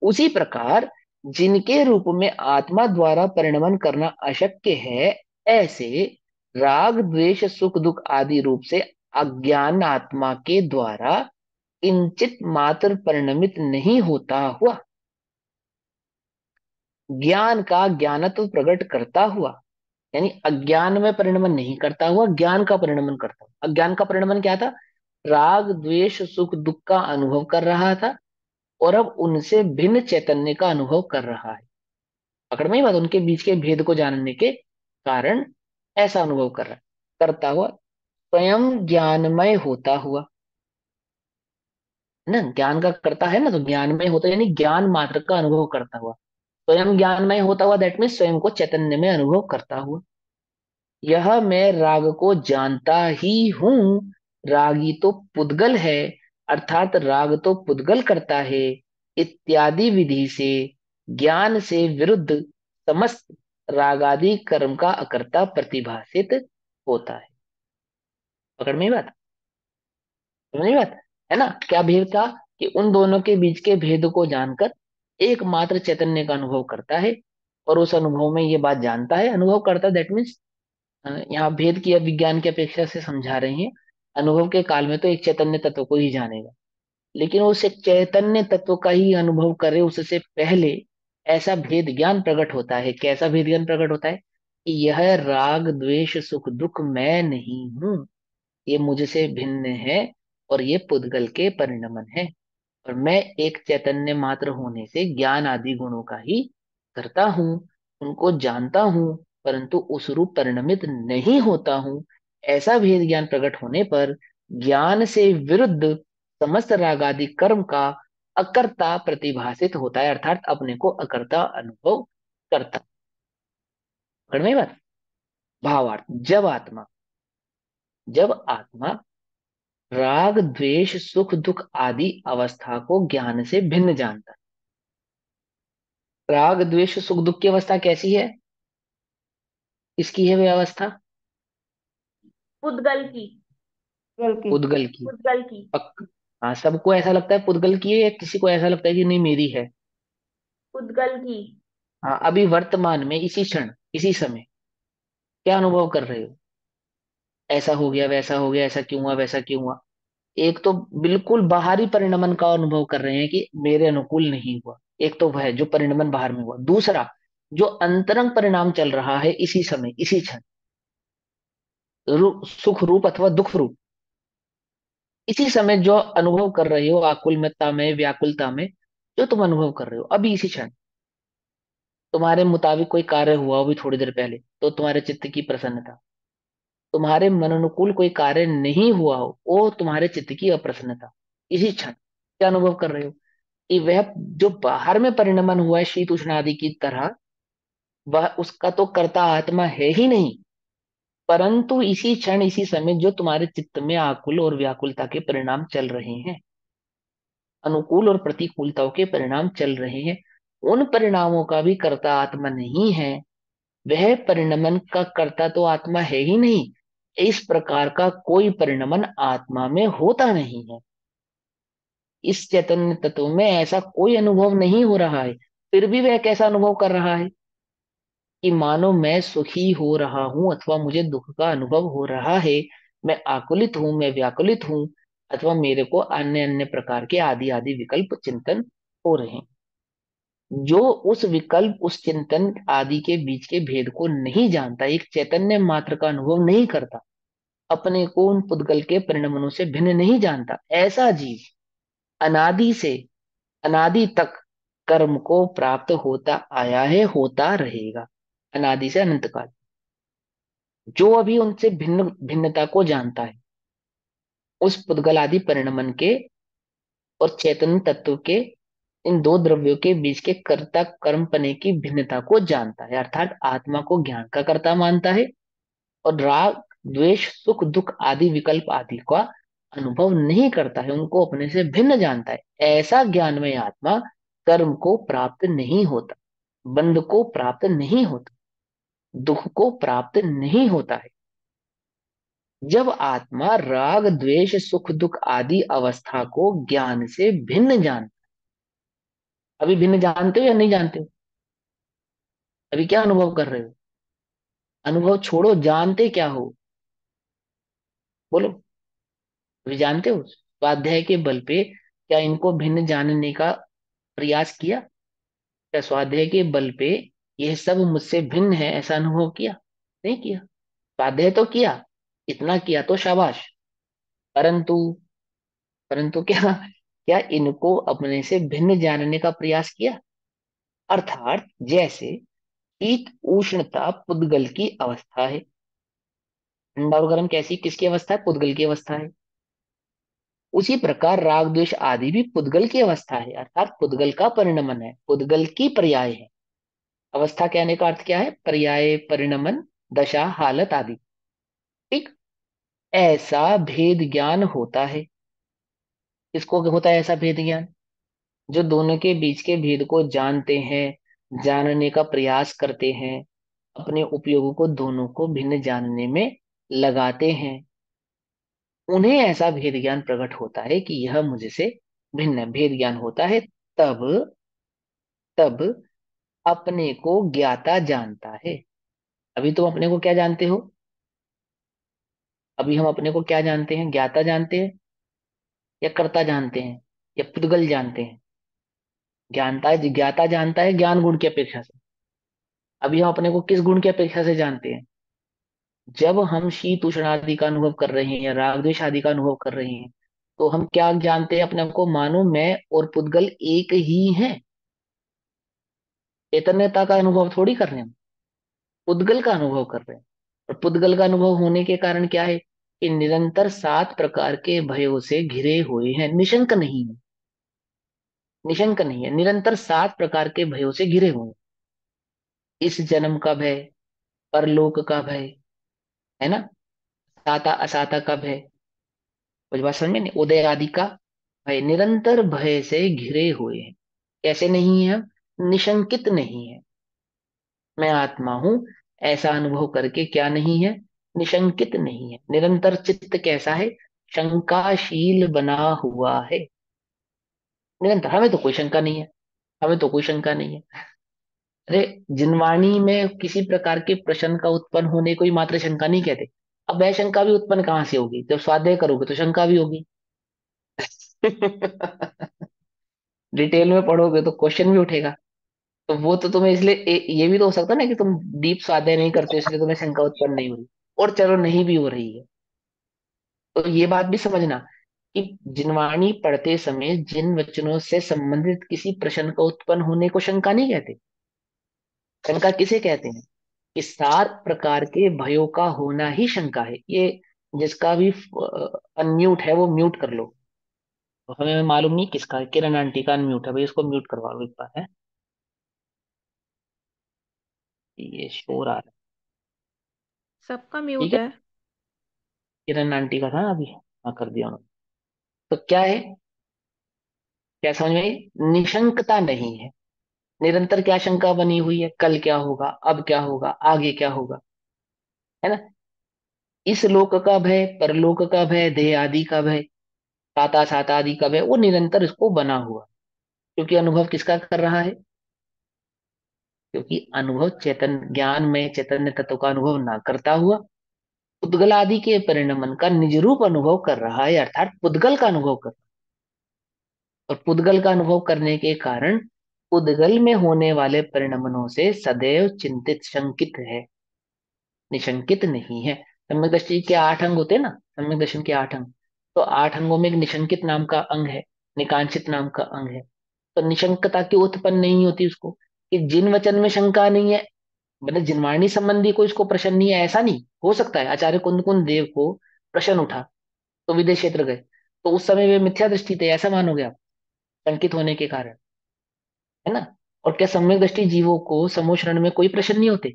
उसी प्रकार जिनके रूप में आत्मा द्वारा परिणमन करना अशक्य है, ऐसे राग द्वेष सुख दुख आदि रूप से अज्ञान आत्मा के द्वारा किंचित मात्र परिणमित नहीं होता हुआ ज्ञान का ज्ञानत्व प्रकट करता हुआ, यानी अज्ञान में परिणमन नहीं करता हुआ ज्ञान का परिणमन करता हुआ। अज्ञान का परिणमन क्या था? राग द्वेष सुख दुख का अनुभव कर रहा था, और अब उनसे भिन्न चैतन्य का अनुभव कर रहा है। पकड़ में ही बात? उनके बीच के भेद को जानने के कारण ऐसा अनुभव कर रहा है, करता हुआ स्वयं ज्ञानमय होता हुआ, ना ज्ञान का करता है ना, तो ज्ञानमय होता यानी ज्ञान मात्र का अनुभव करता हुआ। स्वयं ज्ञानमय होता हुआ दैट मीन्स स्वयं को चैतन्य में अनुभव करता हुआ। यह मैं राग को जानता ही हूं, रागी तो पुद्गल है, अर्थात राग तो पुद्गल करता है, इत्यादि विधि से ज्ञान से विरुद्ध समस्त रागादि कर्म का अकर्ता प्रतिभासित होता है। पकड़ में ही बात, समझ में बात, है ना? क्या भेद था कि उन दोनों के बीच के भेद को जानकर एकमात्र चैतन्य का अनुभव करता है, और उस अनुभव में ये बात जानता है, अनुभव करता दैट मीन्स यहाँ भेद की विज्ञान की अपेक्षा से समझा रहे हैं। अनुभव के काल में तो एक चैतन्य तत्व को ही जानेगा, लेकिन वो उस एक चैतन्य तत्व का ही अनुभव करे उससे पहले ऐसा भेद ज्ञान प्रकट होता है। कैसा भेद ज्ञान प्रकट होता है कि यह राग द्वेष सुख दुख मैं नहीं हूं, ये मुझसे भिन्न है, और ये पुद्गल के परिणमन है, और मैं एक चैतन्य मात्र होने से ज्ञान आदि गुणों का ही करता हूँ, उनको जानता हूँ, परंतु उस रूप परिणमित नहीं होता हूँ। ऐसा भेद ज्ञान प्रकट होने पर ज्ञान से विरुद्ध समस्त राग आदि कर्म का अकर्ता प्रतिभासित होता है, अर्थात अपने को अकर्ता अनुभव करता। पकड़ में बात। भावार्थ, जब आत्मा राग द्वेष सुख दुख आदि अवस्था को ज्ञान से भिन्न जानता है। राग द्वेष सुख दुख की अवस्था कैसी है, किसकी है वह अवस्था? पुद्गल की। गलती। पुद्गल की। पुद्गल की। हाँ, सबको ऐसा लगता है पुद्गल की है, या किसी को ऐसा लगता है कि नहीं मेरी है? पुद्गल की। हाँ, अभी वर्तमान में इसी क्षण इसी समय क्या अनुभव कर रहे हो? ऐसा हो गया वैसा हो गया, ऐसा क्यों हुआ वैसा क्यों हुआ। एक तो बिल्कुल बाहरी परिणमन का अनुभव कर रहे हैं कि मेरे अनुकूल नहीं हुआ, एक तो वह जो परिणमन बाहर में हुआ। दूसरा, जो अंतरंग परिणाम चल रहा है इसी समय इसी क्षण, सुख रूप अथवा दुख रूप, इसी समय जो अनुभव कर रहे हो आकुलमत्ता में व्याकुलता में, जो तुम अनुभव कर रहे हो अभी इसी क्षण, तुम्हारे मुताबिक कोई कार्य हुआ अभी थोड़ी देर पहले तो तुम्हारे चित्त की प्रसन्नता, तुम्हारे मन अनुकूल कोई कार्य नहीं हुआ हो वो तुम्हारे चित्त की अप्रसन्नता, इसी क्षण क्या अनुभव कर रहे हो कि वह जो बाहर में परिणमन हुआ है शीत उष्ण आदि की तरह, वह उसका तो कर्ता आत्मा है ही नहीं, परंतु इसी क्षण इसी समय जो तुम्हारे चित्त में आकुल और व्याकुलता के परिणाम चल रहे हैं, अनुकूल और प्रतिकूलताओं के परिणाम चल रहे हैं, उन परिणामों का भी कर्ता आत्मा नहीं है। वह परिणमन का कर्ता तो आत्मा है ही नहीं, इस प्रकार का कोई परिणमन आत्मा में होता नहीं है। इस चैतन्य तत्व में ऐसा कोई अनुभव नहीं हो रहा है, फिर भी वह कैसा अनुभव कर रहा है कि मानो मैं सुखी हो रहा हूं अथवा मुझे दुख का अनुभव हो रहा है, मैं आकुलित हूं, मैं व्याकुलित हूं, अथवा मेरे को अन्य अन्य प्रकार के आदि आदि विकल्प चिंतन हो रहे हैं। जो उस विकल्प उस चिंतन आदि के बीच के भेद को नहीं जानता, एक चैतन्य मात्र का अनुभव नहीं करता, अपने को उन पुद्गल के परिणमनों से भिन्न नहीं जानता, ऐसा जीव अनादि से अनादि तक कर्म को प्राप्त होता आया है, होता रहेगा, अनादि से अनंत काल। जो अभी उनसे भिन्न भिन्नता को जानता है, उस पुद्गल आदि परिणमन के और चैतन्य तत्व के, इन दो द्रव्यों के बीच के कर्ता कर्मपने की भिन्नता को जानता है, अर्थात आत्मा को ज्ञान का कर्ता मानता है, और राग द्वेष सुख दुख आदि विकल्प आदि का अनुभव नहीं करता है, उनको अपने से भिन्न जानता है। ऐसा ज्ञानमय आत्मा कर्म को प्राप्त नहीं होता, बंध को प्राप्त नहीं होता, दुख को प्राप्त नहीं होता है। जब आत्मा राग द्वेष सुख दुख आदि अवस्था को ज्ञान से भिन्न जान, अभी भिन्न जानते हो या नहीं जानते हो? अभी क्या अनुभव कर रहे हो? अनुभव छोड़ो, जानते क्या हो? बोलो। अभी जानते हो स्वाध्याय के बल पे क्या इनको भिन्न जानने का प्रयास किया? क्या स्वाध्याय के बल पे यह सब मुझसे भिन्न है ऐसा अनुभव किया? नहीं किया। स्वाध्याय तो किया, इतना किया तो शाबाश, परंतु परंतु क्या क्या इनको अपने से भिन्न जानने का प्रयास किया? अर्थात जैसे शीत उष्णता पुद्गल की अवस्था है, ठंडा और गर्म कैसी किसकी अवस्था है? पुद्गल की अवस्था है। उसी प्रकार राग द्वेष आदि भी पुद्गल की अवस्था है, अर्थात पुद्गल का परिणमन है, पुद्गल की पर्याय है। अवस्था कहने का अर्थ क्या है? पर्याय, परिणमन, दशा, हालत आदि। ठीक। ऐसा भेद ज्ञान होता है। किसको होता है ऐसा भेद ज्ञान? जो दोनों के बीच के भेद को जानते हैं, जानने का प्रयास करते हैं, अपने उपयोगों को दोनों को भिन्न जानने में लगाते हैं, उन्हें ऐसा भेद ज्ञान प्रकट होता है कि यह मुझसे भिन्न है। भेद ज्ञान होता है तब तब अपने को ज्ञाता जानता है। अभी तुम अपने को क्या जानते हो? अभी हम अपने को क्या जानते हैं? ज्ञाता जानते हैं या कर्ता जानते हैं या पुद्गल जानते हैं? ज्ञानता ज्ञाता जानता है ज्ञान गुण की अपेक्षा से। अभी हम अपने को किस गुण की अपेक्षा से जानते हैं? जब हम शीत उष्ण आदि का अनुभव कर रहे हैं या राग द्वेष आदि का अनुभव कर रहे हैं, तो हम क्या जानते हैं अपने आप को? मानो मैं और पुद्गल एक ही हैं। चैतन्यता का अनुभव थोड़ी कर रहे हैं हम, पुद्गल का अनुभव कर रहे हैं। और पुद्गल का अनुभव होने के कारण क्या है? कि निरंतर 7 प्रकार के भयों से घिरे हुए हैं, निशंक नहीं है। निशंक नहीं है, निरंतर 7 प्रकार के भयों से घिरे हुए हैं। इस जन्म का भय, परलोक का भय, है ना, साता असाता का भय, कुछ बात समझ में नहीं, उदय आदि का भय, निरंतर भय से घिरे हुए हैं। कैसे नहीं है हम? निशंकित नहीं है। मैं आत्मा हूं ऐसा अनुभव करके क्या नहीं है? निशंकित नहीं है। निरंतर चित्त कैसा है? शंकाशील बना हुआ है। निरंतर, हमें तो कोई शंका नहीं है। हमें तो कोई शंका नहीं है। अरे, जिनवाणी में किसी प्रकार के प्रश्न का उत्पन्न होने को ही मात्र शंका नहीं कहते। अब वह शंका भी उत्पन्न कहाँ से होगी? जब स्वाध्याय करोगे तो शंका भी होगी। डिटेल में पढ़ोगे तो क्वेश्चन भी उठेगा। तो वो तो तुम्हें इसलिए ये भी तो हो सकता है ना कि तुम डीप स्वाध्याय नहीं करते इसलिए तुम्हें शंका उत्पन्न नहीं हो रही। और चलो नहीं भी हो रही है, तो ये बात भी समझना कि जिनवाणी पढ़ते समय जिन वचनों से संबंधित किसी प्रश्न का उत्पन्न होने को शंका नहीं कहते। शंका किसे कहते हैं? कि 7 प्रकार के भयों का होना ही शंका है। ये जिसका भी अनम्यूट है वो म्यूट कर लो। तो हमें मालूम नहीं किसका है। किरण आंटी का अनम्यूट है भाई, इसको म्यूट करवा लो एक बार है। ये शोर आ रहा है। सबका ठीक म्यूट है। है। किरण आंटी का था ना अभी। हाँ, कर दिया उन्होंने। तो क्या है? क्या समझ में आई? निशंकता नहीं है। निरंतर क्या शंका बनी हुई है? कल क्या होगा, अब क्या होगा, आगे क्या होगा, है ना। इस लोक का भय, परलोक का भय, देह आदि का भय, साता साता आदि का भय, वो निरंतर इसको बना हुआ। क्योंकि अनुभव किसका कर रहा है? क्योंकि अनुभव चेतन ज्ञान में चैतन्य तत्व का अनुभव ना करता हुआ पुद्गल आदि के परिणमन का निज रूप अनुभव कर रहा है, अर्थात पुद्गल का अनुभव कर। और पुद्गल का अनुभव करने के कारण पुद्गल में होने वाले परिणमनों से सदैव चिंतित शंकित है, निशंकित नहीं है। सम्यक दृष्टि के 8 अंग होते हैं ना, सम्यक दर्शन के 8 अंग। तो 8 अंगों में एक निशंकित नाम का अंग है, निकांक्षित नाम का अंग है। तो निशंकता क्यों उत्पन्न नहीं होती उसको? कि जिन वचन में शंका नहीं है, मतलब जिनवाणी संबंधी को इसको प्रश्न नहीं है, ऐसा नहीं हो सकता है। आचार्य कुंद कुंद देव को प्रश्न उठा तो विदेश क्षेत्र गए, तो उस समय वे मिथ्या दृष्टि थे ऐसा मानोगे आप, शंकित होने के कारण, है ना। और क्या सम्यक दृष्टि जीवों को समोशरण में कोई प्रश्न नहीं होते?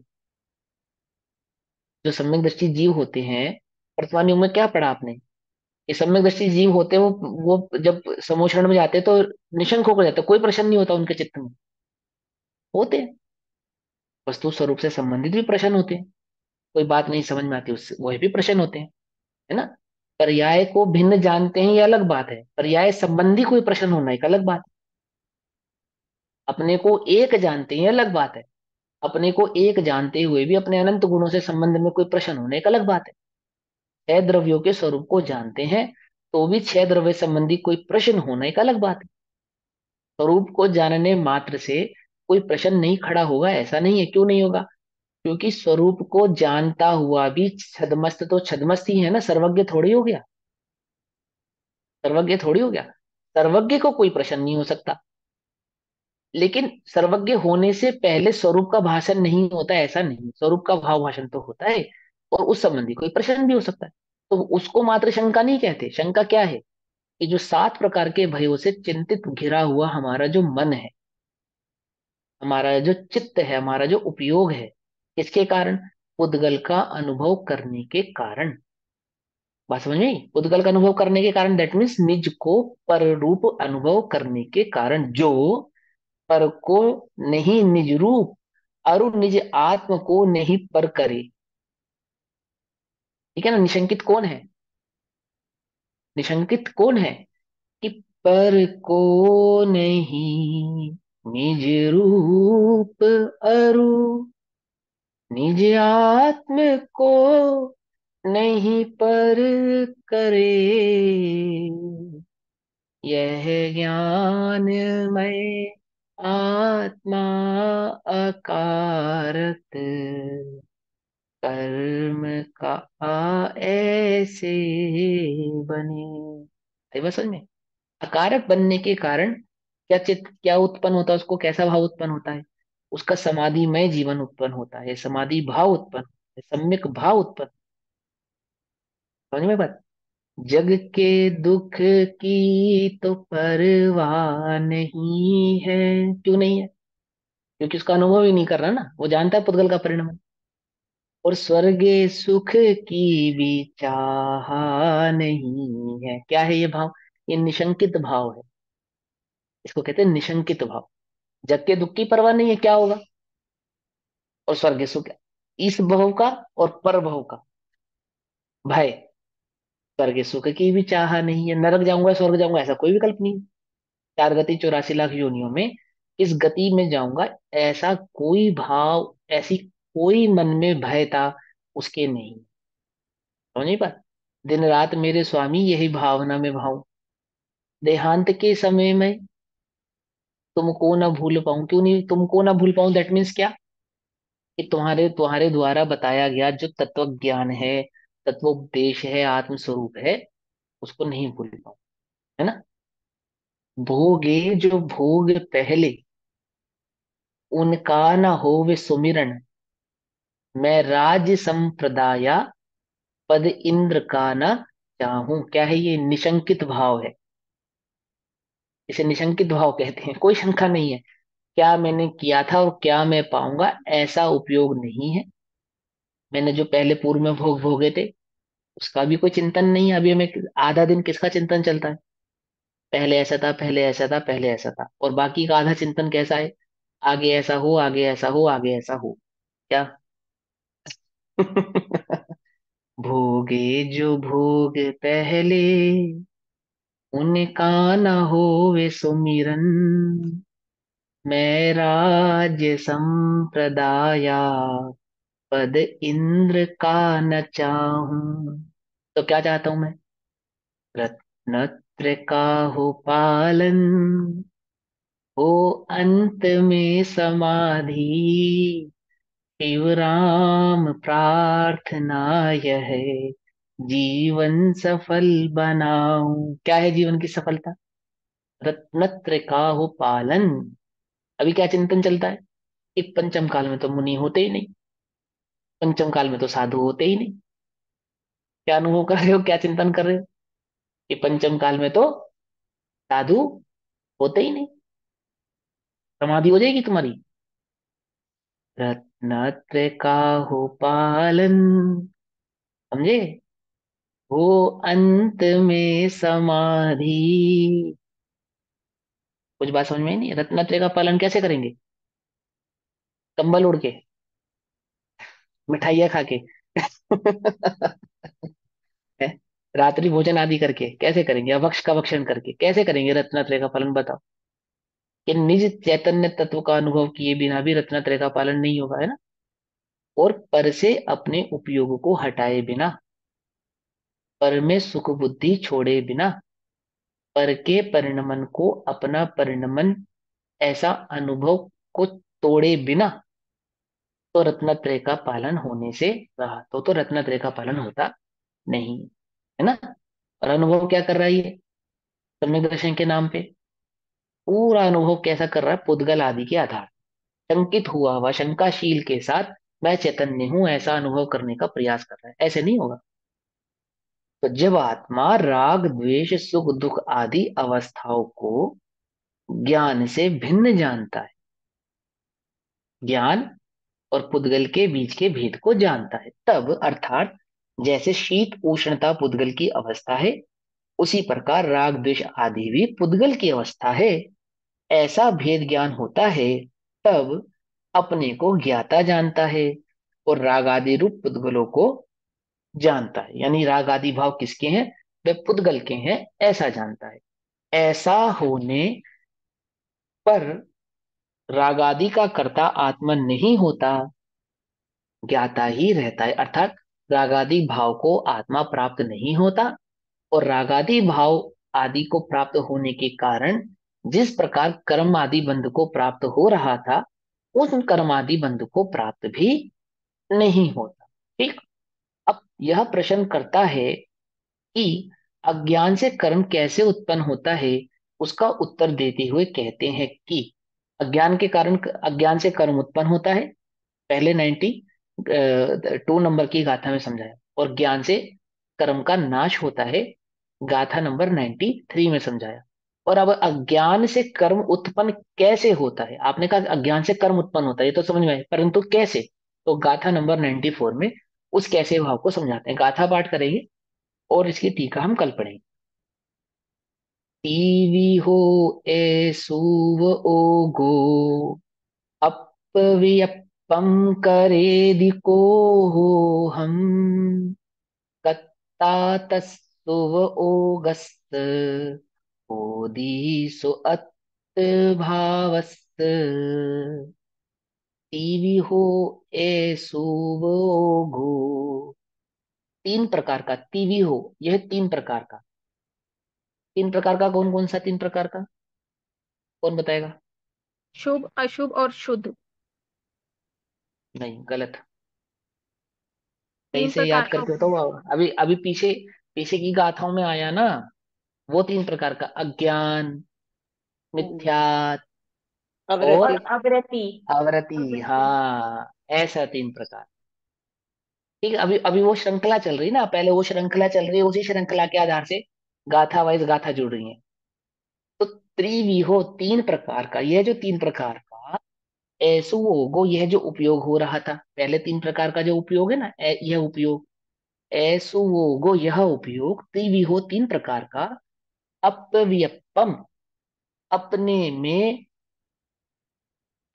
जो सम्यक दृष्टि जीव होते हैं, वर्तमान युग में क्या पढ़ा आपने? ये सम्यक दृष्टि जीव होते हैं, वो जब समोशरण में जाते हैं तो निशंक होकर जाते हैं, कोई प्रश्न नहीं होता उनके चित्त में। होते हैं, वस्तु स्वरूप से संबंधित भी प्रश्न होते हैं। कोई बात नहीं समझ में आती उससे वह भी प्रश्न होते हैं, है ना। पर्याय को भिन्न जानते हैं ये अलग बात है, पर्याय संबंधी कोई प्रश्न होना एक अलग बात है। अपने को एक जानते हैं ये अलग बात है। अपने को एक जानते हुए भी अपने अनंत गुणों से संबंध में कोई प्रश्न होना एक अलग बात है। 6 द्रव्यों के स्वरूप को जानते हैं तो भी 6 द्रव्य संबंधी कोई प्रश्न होना एक अलग बात है। स्वरूप को जानने मात्र से कोई प्रश्न नहीं खड़ा होगा ऐसा नहीं है। क्यों नहीं होगा? क्योंकि स्वरूप को जानता हुआ भी छदमस्त तो छदमस्त ही है ना, सर्वज्ञ थोड़ी हो गया। सर्वज्ञ थोड़ी हो गया। सर्वज्ञ को कोई प्रश्न नहीं हो सकता। लेकिन सर्वज्ञ होने से पहले स्वरूप का भाषण नहीं होता ऐसा नहीं, स्वरूप का भाव भाषण तो होता है। और उस संबंधी कोई प्रश्न भी हो सकता है। तो उसको मात्र शंका नहीं कहते। शंका क्या है? कि जो 7 प्रकार के भयों से चिंतित घिरा हुआ हमारा जो मन है, हमारा जो चित्त है, हमारा जो उपयोग है, किसके कारण? पुद्गल का अनुभव करने के कारण। बात समझ में आई? पुद्गल का अनुभव करने के कारण, दैट मीन्स निज को पर रूप अनुभव करने के कारण, जो पर को नहीं निज रूप, अरु निज आत्म को नहीं पर करे। ठीक है ना? निशंकित कौन है? निशंकित कौन है? कि पर को नहीं निज रूप, अरु निज आत्म को नहीं पर करे। यह ज्ञानमय आत्मा अकारत कर्म का ऐसे बने। आई बात समझ में? अकारक बनने के कारण क्या चित्त, क्या उत्पन्न होता है उसको? कैसा भाव उत्पन्न होता है? उसका समाधिमय जीवन उत्पन्न होता है, समाधि भाव उत्पन्न होता है, सम्यक भाव उत्पन्न। समझ में बात? जग के दुख की तो परवाह नहीं है। क्यों नहीं है? क्योंकि उसका अनुभव ही नहीं कर रहा ना, वो जानता है पुद्गल का परिणाम। और स्वर्गे सुख की भी चाह नहीं है। क्या है ये भाव? ये निशंकित भाव है। इसको कहते हैं निशंकित भाव। जग के दुख की परवाह नहीं है, क्या होगा? और स्वर्ग सुख, इस भव का और पर भव का भय। स्वर्ग सुख की भी चाह नहीं है, नरक जाऊंगा स्वर्ग जाऊंगा ऐसा कोई विकल्प नहीं है। 4 गति 84 लाख योनियों में इस गति में जाऊंगा, ऐसा कोई भाव, ऐसी कोई मन में भय था उसके नहीं। समझ नहीं पा? दिन रात मेरे स्वामी यही भावना में भाऊं, देहांत के समय में तुमको ना भूल पाऊं। क्यों नहीं तुमको ना भूल पाऊं? दैट मीन्स क्या? कि तुम्हारे तुम्हारे द्वारा बताया गया जो तत्व ज्ञान है, तत्वोपदेश है, आत्म स्वरूप है, उसको नहीं भूल पाऊं। है ना? भोगे जो भोग पहले, उनका न होवे सुमिरन, मैं राज संप्रदाया पद इंद्र का न चाहूं। क्या है ये? निशंकित भाव है। इसे निशंकित भाव कहते हैं। कोई शंका नहीं है, क्या मैंने किया था और क्या मैं पाऊंगा, ऐसा उपयोग नहीं है। मैंने जो पहले पूर्व में भोग भोगे थे उसका भी कोई चिंतन नहीं है। अभी हमें आधा दिन किसका चिंतन चलता है? पहले ऐसा था, पहले ऐसा था, पहले ऐसा था। और बाकी का आधा चिंतन कैसा है? आगे ऐसा हो, आगे ऐसा हो, आगे ऐसा हो। क्या? भोगे जो भोग पहले, उनका न होवे सुमिरन, मैं राज्य संप्रदाया पद इंद्र का न चाहूं। तो क्या चाहता हूं मैं? रत्नत्र का हो पालन, हो अंत में समाधि, शिव राम प्रार्थना यह है, जीवन सफल बनाऊं। क्या है जीवन की सफलता? रत्नत्र का हो पालन। अभी क्या चिंतन चलता है? कि पंचम काल में तो मुनि होते ही नहीं, पंचम काल में तो साधु होते ही नहीं। क्या अनुभव कर रहे हो, क्या चिंतन कर रहे हो? कि पंचम काल में तो साधु होते ही नहीं, समाधि हो जाएगी तुम्हारी। रत्नत्र का हो पालन, समझे? वो अंत में समाधि। कुछ बात समझ में ही नहीं? रत्नत्रय का पालन कैसे करेंगे? कंबल ओढ़ के, मिठाइयाँ खा के, है? रात्रि भोजन आदि करके कैसे करेंगे? अभक्ष का भक्षण करके कैसे करेंगे रत्नत्रय का पालन? बताओ। कि निज चैतन्य तत्व का अनुभव किए बिना भी रत्नत्रय का पालन नहीं होगा, है ना? और पर से अपने उपयोग को हटाए बिना, पर में सुख बुद्धि छोड़े बिना, पर के परिणमन को अपना परिणमन ऐसा अनुभव को तोड़े बिना, तो रत्नत्रय का पालन होने से रहा। तो रत्नत्रय का पालन होता नहीं, है ना? और अनुभव क्या कर रहा है ये सम्यक दर्शन के नाम पे? पूरा अनुभव कैसा कर रहा है? पुद्गल आदि के आधार, शंकित हुआ हुआ, शंकाशील के साथ मैं चैतन्य हूं ऐसा अनुभव करने का प्रयास कर रहा है, ऐसे नहीं होगा। तो जब आत्मा राग द्वेष सुख दुख आदि अवस्थाओं को ज्ञान से भिन्न जानता है, ज्ञान और पुद्गल के बीच के भेद को जानता है, तब अर्थात जैसे शीत उष्णता पुद्गल की अवस्था है, उसी प्रकार राग द्वेष आदि भी पुद्गल की अवस्था है, ऐसा भेद ज्ञान होता है, तब अपने को ज्ञाता जानता है और राग आदि रूप पुद्गलों को जानता है, यानी राग आदि भाव किसके हैं, वे पुद्गल के हैं, ऐसा जानता है। ऐसा होने पर राग आदि का कर्ता आत्मा नहीं होता, ज्ञाता ही रहता है, अर्थात रागादि भाव को आत्मा प्राप्त नहीं होता, और रागादि भाव आदि को प्राप्त होने के कारण जिस प्रकार कर्म आदि बंध को प्राप्त हो रहा था, उस कर्म आदि बंध को प्राप्त भी नहीं होता। ठीक। अब यह प्रश्न करता है कि अज्ञान से कर्म कैसे उत्पन्न होता है, उसका उत्तर देते हुए कहते हैं कि अज्ञान के कारण, अज्ञान से कर्म उत्पन्न होता है, पहले 2 नंबर की गाथा में समझाया, और ज्ञान से कर्म का नाश होता है, गाथा नंबर 93 में समझाया। और अब अज्ञान से कर्म उत्पन्न कैसे होता है, आपने कहा अज्ञान से कर्म उत्पन्न होता है, ये तो समझ में आए, परंतु कैसे, तो गाथा नंबर 94 में उस कैसे भाव को समझाते हैं। गाथा पाठ करेंगे और इसकी टीका हम कल पढ़ेंगे। टीवी हो ए सुव ओ गो, अपव्यपम करेदिको हो हम, कत्ता तस्सुव ओगस्त ओदीसो अत भावस्त, टीवी हो ए सुव ओ घो। तीन प्रकार का तीवी हो, यह तीन प्रकार का, तीन प्रकार का कौन कौन सा, तीन प्रकार का कौन बताएगा। शुभ अशुभ और शुद्ध। नहीं, गलत। सही तीन से याद प्रकार का। करके बताओ। अभी अभी पीछे पीछे की गाथाओं में आया ना, वो तीन प्रकार का, अज्ञान, हम्म, मिथ्यात और अवरति। और अवरति। आवृत्ति, हाँ, ऐसा तीन प्रकार। ठीक है, अभी अभी वो श्रृंखला चल रही ना, पहले वो श्रृंखला चल रही है, उसी श्रृंखला के आधार से गाथा वाइज गाथा जुड़ रही है। तो त्रिविहो तीन प्रकार का, यह जो तीन प्रकार का ऐसुओगो, यह जो उपयोग हो रहा था, पहले तीन प्रकार का जो उपयोग है ना, यह उपयोग ऐसुओगो, यह उपयोग त्रिविहो तीन प्रकार का, अपव्यपम अपने में,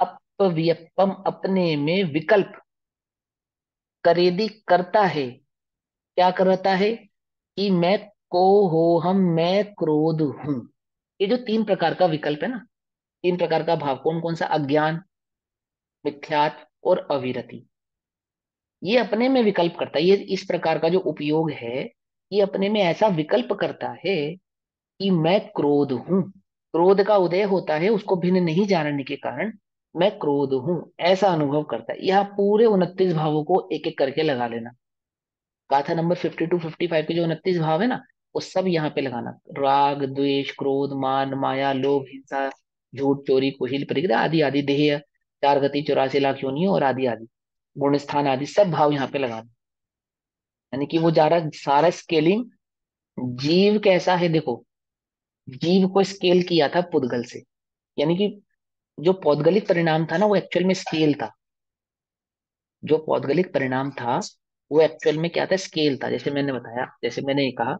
अपव्यपम अपने में विकल्प, करेदी करता है, क्या करता है, कि मैं को हो हम, मैं क्रोध हूं। ये जो तीन प्रकार का विकल्प है ना, तीन प्रकार का भाव कौन कौन सा, अज्ञान, मिथ्यात और अविरति, ये अपने में विकल्प करता है। ये इस प्रकार का जो उपयोग है, ये अपने में ऐसा विकल्प करता है कि मैं क्रोध हूं, क्रोध का उदय होता है उसको भिन्न नहीं जानने के कारण, मैं क्रोध हूं ऐसा अनुभव करता है। यहाँ पूरे 29 भावों को एक एक करके लगा लेना, गाथा नंबर 52 55 के जो 29 भाव है ना, वो सब यहाँ पे लगाना, राग द्वेष क्रोध मान माया लोभ हिंसा झूठ चोरी कुहिल परिग्रह आदि आदि देह, चार गति 84 लाख योनियों और आदि आदि गुण स्थान आदि सब भाव यहाँ पे लगाना। यानी कि वो जा रहा सारा स्केलिंग, जीव कैसा है देखो, जीव को स्केल किया था पुद्गल से, यानी कि जो पौद्गलिक परिणाम था ना, वो एक्चुअल में स्केल था, जो पौद्गलिक परिणाम था वो एक्चुअल में क्या था, स्केल था। जैसे मैंने बताया, जैसे मैंने ये कहा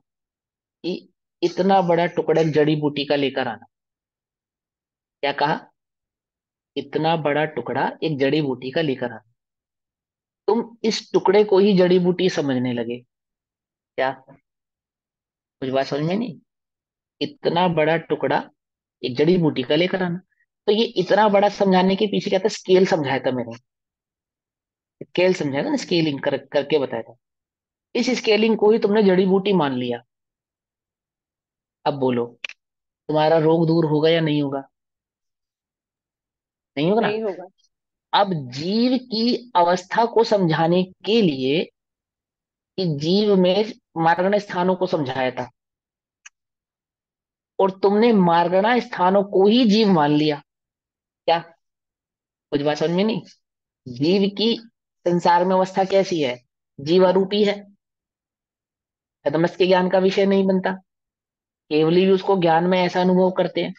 कि इतना बड़ा टुकड़ा एक जड़ी बूटी का लेकर आना, क्या कहा, इतना बड़ा टुकड़ा एक जड़ी बूटी का लेकर आना, तुम इस टुकड़े को ही जड़ी बूटी समझने लगे, क्या कुछ बात समझ में नहीं, इतना बड़ा टुकड़ा एक जड़ी बूटी का लेकर आना, तो ये इतना बड़ा समझाने के पीछे क्या था, स्केल समझाया था मैंने, स्केल समझाया था ना, स्केलिंग करके बताया था। इस स्केलिंग को ही तुमने जड़ी बूटी मान लिया। अब बोलो, तुम्हारा रोग दूर होगा या नहीं होगा, नहीं होगा ना। नहीं होगा। अब जीव की अवस्था को समझाने के लिए, कि जीव में मार्गण स्थानों को समझाया था, और तुमने मार्गणा स्थानों को ही जीव मान लिया, क्या कुछ बात समझ में नहीं, जीव की संसार में अवस्था कैसी है, जीव अरूपी है, छद्मस्त के ज्ञान का विषय नहीं बनता। केवली भी उसको ज्ञान में ऐसा अनुभव करते हैं।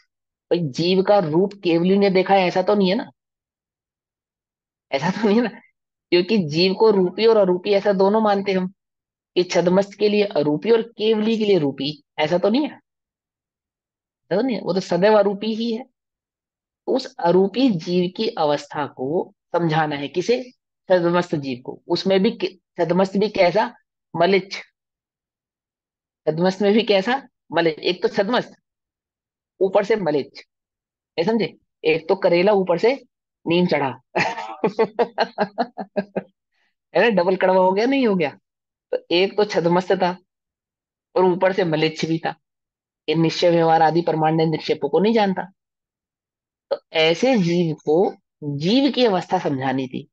भाई जीव का रूप केवली ने देखा है ऐसा तो नहीं है ना, ऐसा तो नहीं है ना, क्योंकि जीव को रूपी और अरूपी ऐसा दोनों मानते हम, कि छद्मस्त के लिए अरूपी और केवली के लिए रूपी, ऐसा तो नहीं है, ऐसा तो नहीं है, वो तो सदैव अरूपी ही है। तो उस अरूपी जीव की अवस्था को समझाना है, किसे, छद्मस्त जीव को। उसमें भी छद्मस्त भी कैसा, मलिच्छ, छद्मस्त में भी कैसा, मलिच्छ। एक तो छद्मस्त ऊपर से मलिच्छ, ये समझे, एक तो करेला ऊपर से नीम चढ़ा है ना, डबल कड़वा हो गया नहीं हो गया। तो एक तो छद्मस्त था और ऊपर से मलेच्छ भी था। ये निश्चय व्यवहार आदि प्रमाण निक्षेपों को नहीं जानता। तो ऐसे जीव को जीव की अवस्था समझानी थी,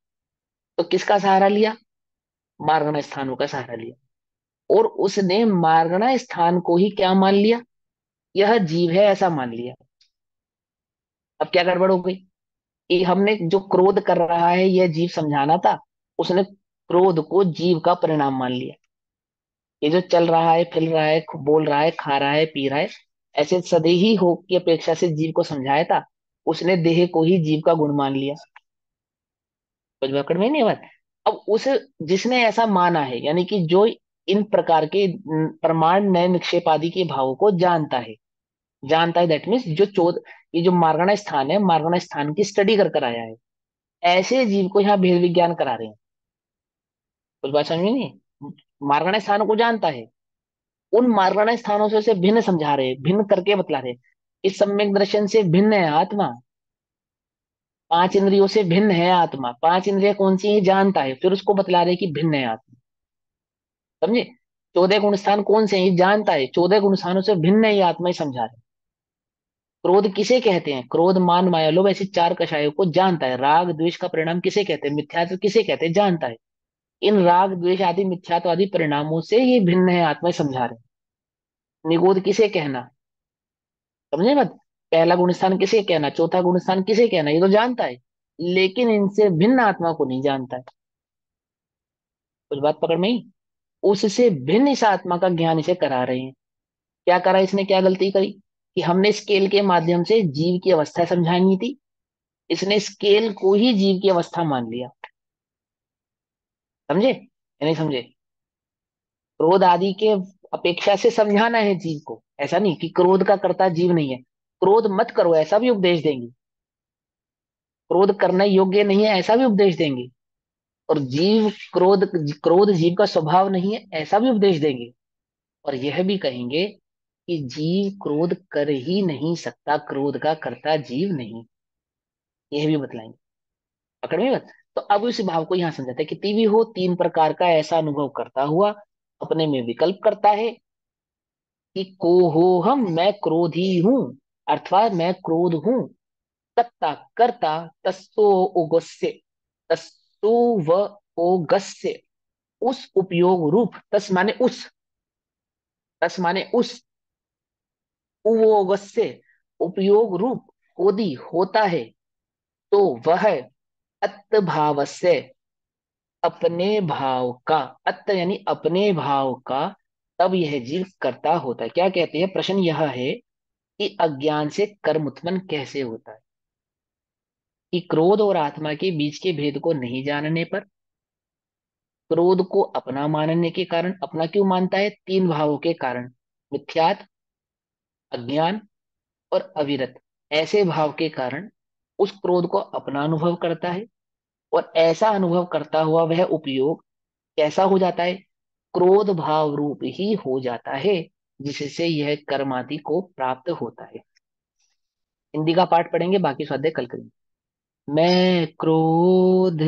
तो किसका सहारा लिया, मार्गण स्थानों का सहारा लिया। और उसने मार्गण स्थान को ही क्या मान लिया, यह जीव है ऐसा मान लिया। अब क्या गड़बड़ हो गई, कि हमने जो क्रोध कर रहा है यह जीव समझाना था, उसने क्रोध को जीव का परिणाम मान लिया। ये जो चल रहा है, फिर रहा है, बोल रहा है, खा रहा है, पी रहा है, ऐसे सदेही हो की अपेक्षा से जीव को समझाया था, उसने देह को ही जीव का गुण मान लिया। कुछ पकड़ में नहीं बात। अब उस, जिसने ऐसा माना है, यानी कि जो इन प्रकार के प्रमाण नए निक्षेप आदि के भावों को जानता है, दैट मीन्स जो ये जो मार्गण स्थान है, मार्गण स्थान की स्टडी कर कर आया है, ऐसे जीव को यहाँ भेद विज्ञान करा रहे हैं। कुछ बात समझ में नहीं, मार्गण स्थान को जानता है, उन मार्गण स्थानों से उसे भिन्न समझा रहे, भिन्न करके बतला रहे। इस सम्यक दर्शन से भिन्न है आत्मा, पांच इंद्रियों से भिन्न है आत्मा, पांच इंद्रियां कौन सी है जानता है, फिर उसको बतला रहे कि भिन्न है आत्मा। समझे, 14 गुण स्थान कौन से हैं ये जानता है, 14 गुण स्थानों से भिन्न है ये आत्मा ही समझा रहे। क्रोध किसे कहते हैं, क्रोध मान माया लोभ ऐसी चार कषायों को जानता है। राग द्वेष का परिणाम किसे कहते हैं, मिथ्यात्व किसे कहते हैं जानता है। इन राग द्वेष आदि मिथ्यात्व आदि परिणामों से ये भिन्न है आत्मा ही समझा रहे। निगोद किसे कहना, समझे मत, पहला गुण स्थान किसे कहना, चौथा गुण स्थान किसे कहना, ये तो जानता है, लेकिन इनसे भिन्न आत्मा को नहीं जानता है। कुछ बात पकड़ में ही, उससे भिन्न इस आत्मा का ज्ञान इसे करा रहे हैं। क्या करा इसने, क्या गलती करी, कि हमने स्केल के माध्यम से जीव की अवस्था समझानी थी, इसने स्केल को ही जीव की अवस्था मान लिया। समझे या नहीं समझे, क्रोध आदि के अपेक्षा से समझाना है जीव को, ऐसा नहीं कि क्रोध का कर्ता जीव नहीं है, क्रोध मत करो ऐसा भी उपदेश देंगे, क्रोध करना योग्य नहीं है ऐसा भी उपदेश देंगे, और जीव क्रोध, क्रोध जीव का स्वभाव नहीं है ऐसा भी उपदेश देंगे, और यह भी कहेंगे कि जीव क्रोध कर ही नहीं सकता, क्रोध का कर्ता जीव नहीं, यह भी बतलाएंगे। पकड़ में बात। तो अब इस भाव को यहां समझाते हैं कि तीवी हो तीन प्रकार का ऐसा अनुभव करता हुआ अपने में विकल्प करता है, कि को हो हम, मैं क्रोधी हूं, अर्थात मैं क्रोध हूं, कर्ता कर्ता, तस्सो उगस्य, तस्सो व ओगस्य, उस उपयोग रूप, तस माने उस, तस माने उस, उवोगस्य उपयोग रूप कोदि होता है, तो वह अत भाव से, अपने भाव का, अत यानी अपने भाव का, तब यह जीव करता होता है। क्या कहते हैं, प्रश्न यह है कि अज्ञान से कर्म उत्पन्न कैसे होता है, कि क्रोध और आत्मा के बीच के भेद को नहीं जानने पर, क्रोध को अपना मानने के कारण, अपना क्यों मानता है, तीन भावों के कारण, मिथ्यात, अज्ञान और अविरत, ऐसे भाव के कारण उस क्रोध को अपना अनुभव करता है, और ऐसा अनुभव करता हुआ वह उपयोग कैसा हो जाता है, क्रोध भाव रूप ही हो जाता है, जिससे यह कर्म आदि को प्राप्त होता है। हिंदी का पाठ पढ़ेंगे, बाकी स्वाध्याय कल करेंगे। मैं क्रोध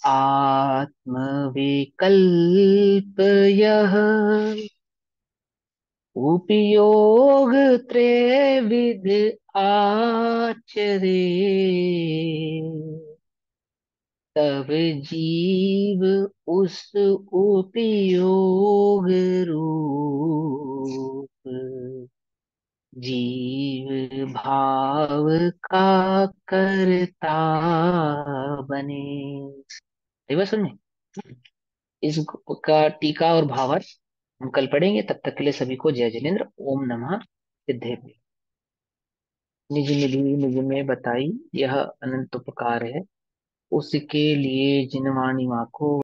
आत्म विकल्प यह, उपयोग त्रैविध आचरे, तब जीव उस उपयोग रूप जीव भाव का करता बने। एक बार सुनिए, इसका टीका और भावार्थ हम कल पढ़ेंगे। तब तक के लिए सभी को जय जिनेन्द्र। ओम नमः सिद्धेभ्य। निज निधि निज में बताई, यह अनंत उपकार है, उसके लिए जिनवाणी माखो